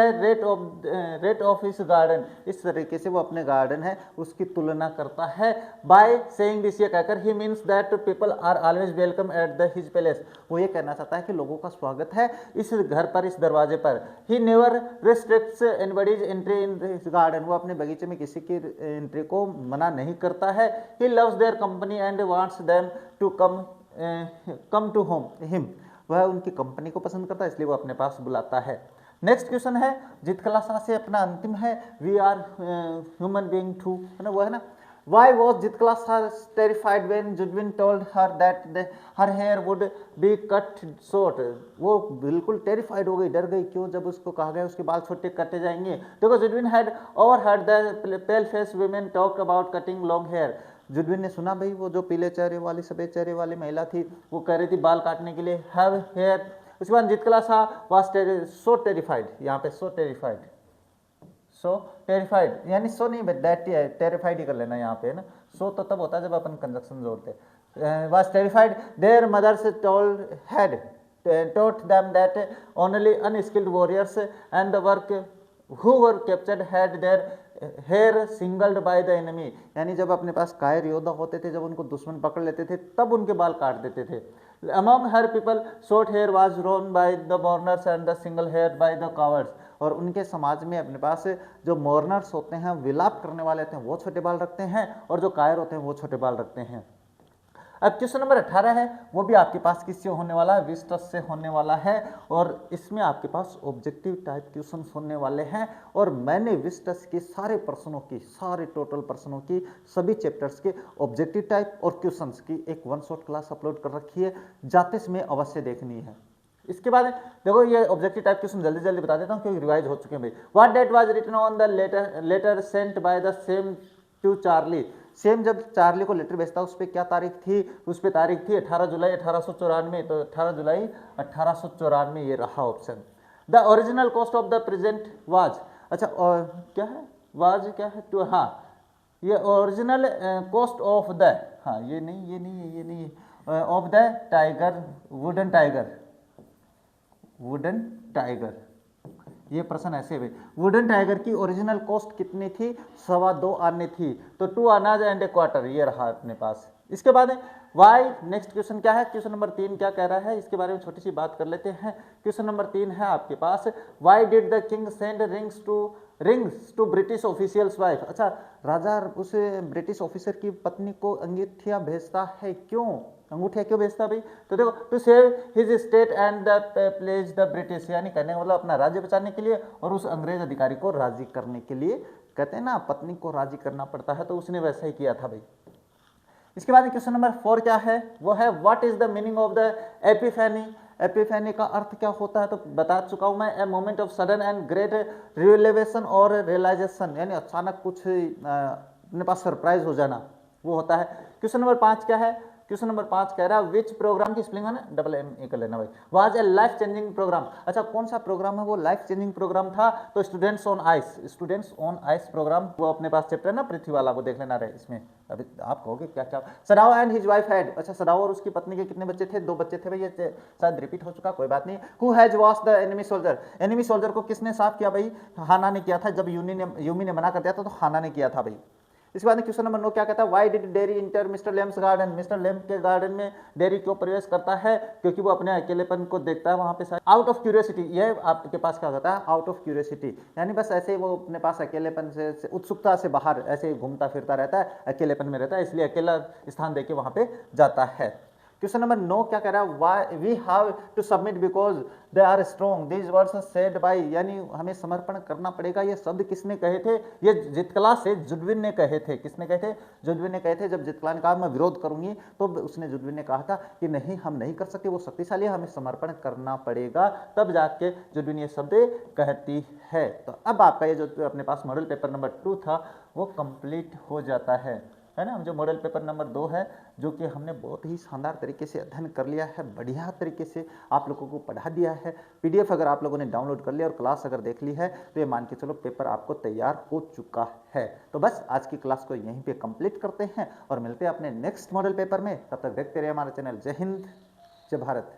rate of his garden, इस तरीके से वो अपने गार्डन है उसकी तुलना करता है। बाय सेइंग दिस, ये कहकर he means that people are always welcome at the his palace, वो ये कहना चाहता है कि लोगों का स्वागत है इस घर पर, इस दरवाजे पर। He never restricts anybody's entry in his garden, वो अपने बगीचे में किसी की एंट्री को मना नहीं करता है। He loves their company and wants them to come to home him, वह उनकी कंपनी को पसंद करता है इसलिए वो अपने पास बुलाता है। नेक्स्ट क्वेश्चन है जित क्लासा से अपना अंतिम है, we are human being too, है ना, वो है ना। Why was Jitkala terrified when Judwin told her that her hair would be cut short? वो बिल्कुल टेरिफाइड हो गई, डर गई, क्यों? जब उसको कहा गया उसके बाल छोटे कटे जाएंगे। देखो, जुडविन had overheard the pale faced women talk about cutting long hair. जुडविन ने सुना भाई वो जो पीले चेहरे वाली, सफेद चेहरे वाली महिला थी, वो कह रही थी बाल काटने के लिए have hair। उसके बाद जितकला was so terrified, यहाँ पे so terrified, सो टेरिफाइड यानी सो नहीं, दैट टेरिफाइड ही कर लेना यहाँ पे, है ना। सो तो तब होता है जब अपन कंजक्शन जोड़ते हैं। Was terrified their mothers told had taught them that only unskilled warriors and the work who were captured had their hair singled by the enemy, यानी जब अपने पास कायर योद्धा होते थे, जब उनको दुश्मन पकड़ लेते थे तब उनके बाल काट देते थे। Among her people short hair was worn by the mourners and the single hair by the cowards, और उनके समाज में अपने पास जो मोर्नर्स होते हैं, विलाप करने वाले होते हैं, वो छोटे बाल रखते हैं, और जो कायर होते हैं वो छोटे बाल रखते हैं। अब क्वेश्चन नंबर 18 है, वो भी आपके पास किससे होने वाला है? विस्टस से होने वाला है, और इसमें आपके पास ऑब्जेक्टिव टाइप क्वेश्चन होने वाले हैं। और मैंने विस्टस के सारे प्रश्नों की, सारे टोटल प्रश्नों की, सभी चैप्टर्स के ऑब्जेक्टिव टाइप और क्वेश्चंस की एक 1 शॉट क्लास अपलोड कर रखी है, जाते समय अवश्य देखनी है। इसके बाद देखो, ये ऑब्जेक्टिव टाइप क्वेश्चन जल्दी जल्दी बता देता हूँ क्योंकि रिवाइज हो चुके हैं भाई। What date was written on the letter sent by the same to Charlie, same जब चार्ली को लेटर भेजता उस पर क्या तारीख थी? उस पर तारीख थी 18 जुलाई 1894, तो 18 जुलाई 1894 ये रहा option. The original cost of the present was, अच्छा और क्या है, वाज क्या है टू, हाँ ये ओरिजिनल कॉस्ट ऑफ द, हाँ ये नहीं है, of the tiger, wooden tiger, ये प्रश्न ऐसे हुए, वुडन टाइगर की ओरिजिनल कॉस्ट कितनी थी? 2.25 आने थी, तो 2 आना एंड ए क्वार्टर, ये रहा अपने पास। इसके बाद वाई, नेक्स्ट क्वेश्चन क्या है? क्वेश्चन नंबर 3 क्या कह रहा है, इसके बारे में छोटी सी बात कर लेते हैं। क्वेश्चन नंबर 3 है आपके पास, why did the king send rings to British officials wife. अच्छा, राजा उस ब्रिटिश ऑफिसर की पत्नी को अंगूठियां भेजता है, क्यों? अंगूठियां क्यों भेजता भाई? तो देखो, to save his state and the please the British, यानी कहने का मतलब अपना राज्य बचाने के लिए और उस अंग्रेज अधिकारी को राजी करने के लिए। कहते हैं ना, पत्नी को राजी करना पड़ता है, तो उसने वैसा ही किया था भाई। इसके बाद क्वेश्चन नंबर 4 क्या है? वो है what is the meaning of the epiphany. Epiphany का अर्थ क्या होता है? तो बता चुका हूं मैं, a moment of sudden and great realisation और रियलाइजेशन, यानी अचानक कुछ अपने पास सरप्राइज हो जाना, वो होता है। क्वेश्चन नंबर 5 क्या है? क्वेश्चन नंबर 5 कह रहा है विच प्रोग्राम की स्पेलिंग है ना, डबल एम ए कर लेना भाई, was a life changing programme. अच्छा, कौन सा प्रोग्राम है वो लाइफ चेंजिंग प्रोग्राम था? तो स्टूडेंट्स ऑन आइस प्रोग्राम, वो अपने पास चैप्टर है ना पृथ्वी वाला, वो देख लेना रहे। इसमें अभी आप कहोगे क्या क्या। सदाओ एंड हिज वाइफ हैड, अच्छा सदाओ और उसकी पत्नी के कितने बच्चे थे? 2 बच्चे थे भाई, ये शायद रिपीट हो चुका, कोई बात नहीं। Who has wash the enemy soldier, enemy soldier को किसने साफ किया भाई? हाना ने किया था, जब यूमी ने मना कर दिया था तो हाना ने किया था भाई। इसके बाद क्वेश्चन नंबर 9 क्या कहता है? Why did Derry enter mister Lamb's garden, mister Lamb के गार्डन में डेरी क्यों प्रवेश करता है? क्योंकि वो अपने अकेलेपन को देखता है वहां पे, आउट ऑफ क्यूरियोसिटी। ये आपके पास क्या होता है? आउट ऑफ क्यूरियोसिटी, यानी बस ऐसे ही वो अपने पास अकेलेपन से उत्सुकता से बाहर ऐसे ही घूमता फिरता रहता है, अकेलेपन में रहता है, इसलिए अकेला स्थान देके वहां पे जाता है। क्वेश्चन नंबर 9 क्या कह रहा है? Why we have to submit because they are strong, these words said by, यानी हमें समर्पण करना पड़ेगा। ये शब्द किसने कहे थे? ये जितकला से जुडविन ने कहे थे। किसने कहे थे? जुडविन ने कहे थे। जब जितकला ने कहा मैं विरोध करूंगी, तो उसने जुडविन ने कहा था कि नहीं, हम नहीं कर सकते, वो शक्तिशाली है, हमें समर्पण करना पड़ेगा, तब जाके जुडविन ये शब्द कहती है। तो अब आपका ये जो अपने पास मॉडल पेपर नंबर 2 था वो कंप्लीट हो जाता है ना। जो मॉडल पेपर नंबर 2 है, जो कि हमने बहुत ही शानदार तरीके से अध्ययन कर लिया है, बढ़िया तरीके से आप लोगों को पढ़ा दिया है। पीडीएफ अगर आप लोगों ने डाउनलोड कर लिया और क्लास अगर देख ली है, तो ये मान के चलो पेपर आपको तैयार हो चुका है। तो बस आज की क्लास को यहीं पे कंप्लीट करते हैं और मिलते हैं अपने नेक्स्ट मॉडल पेपर में। तब तक देखते रहिए हमारा चैनल। जय हिंद, जय भारत।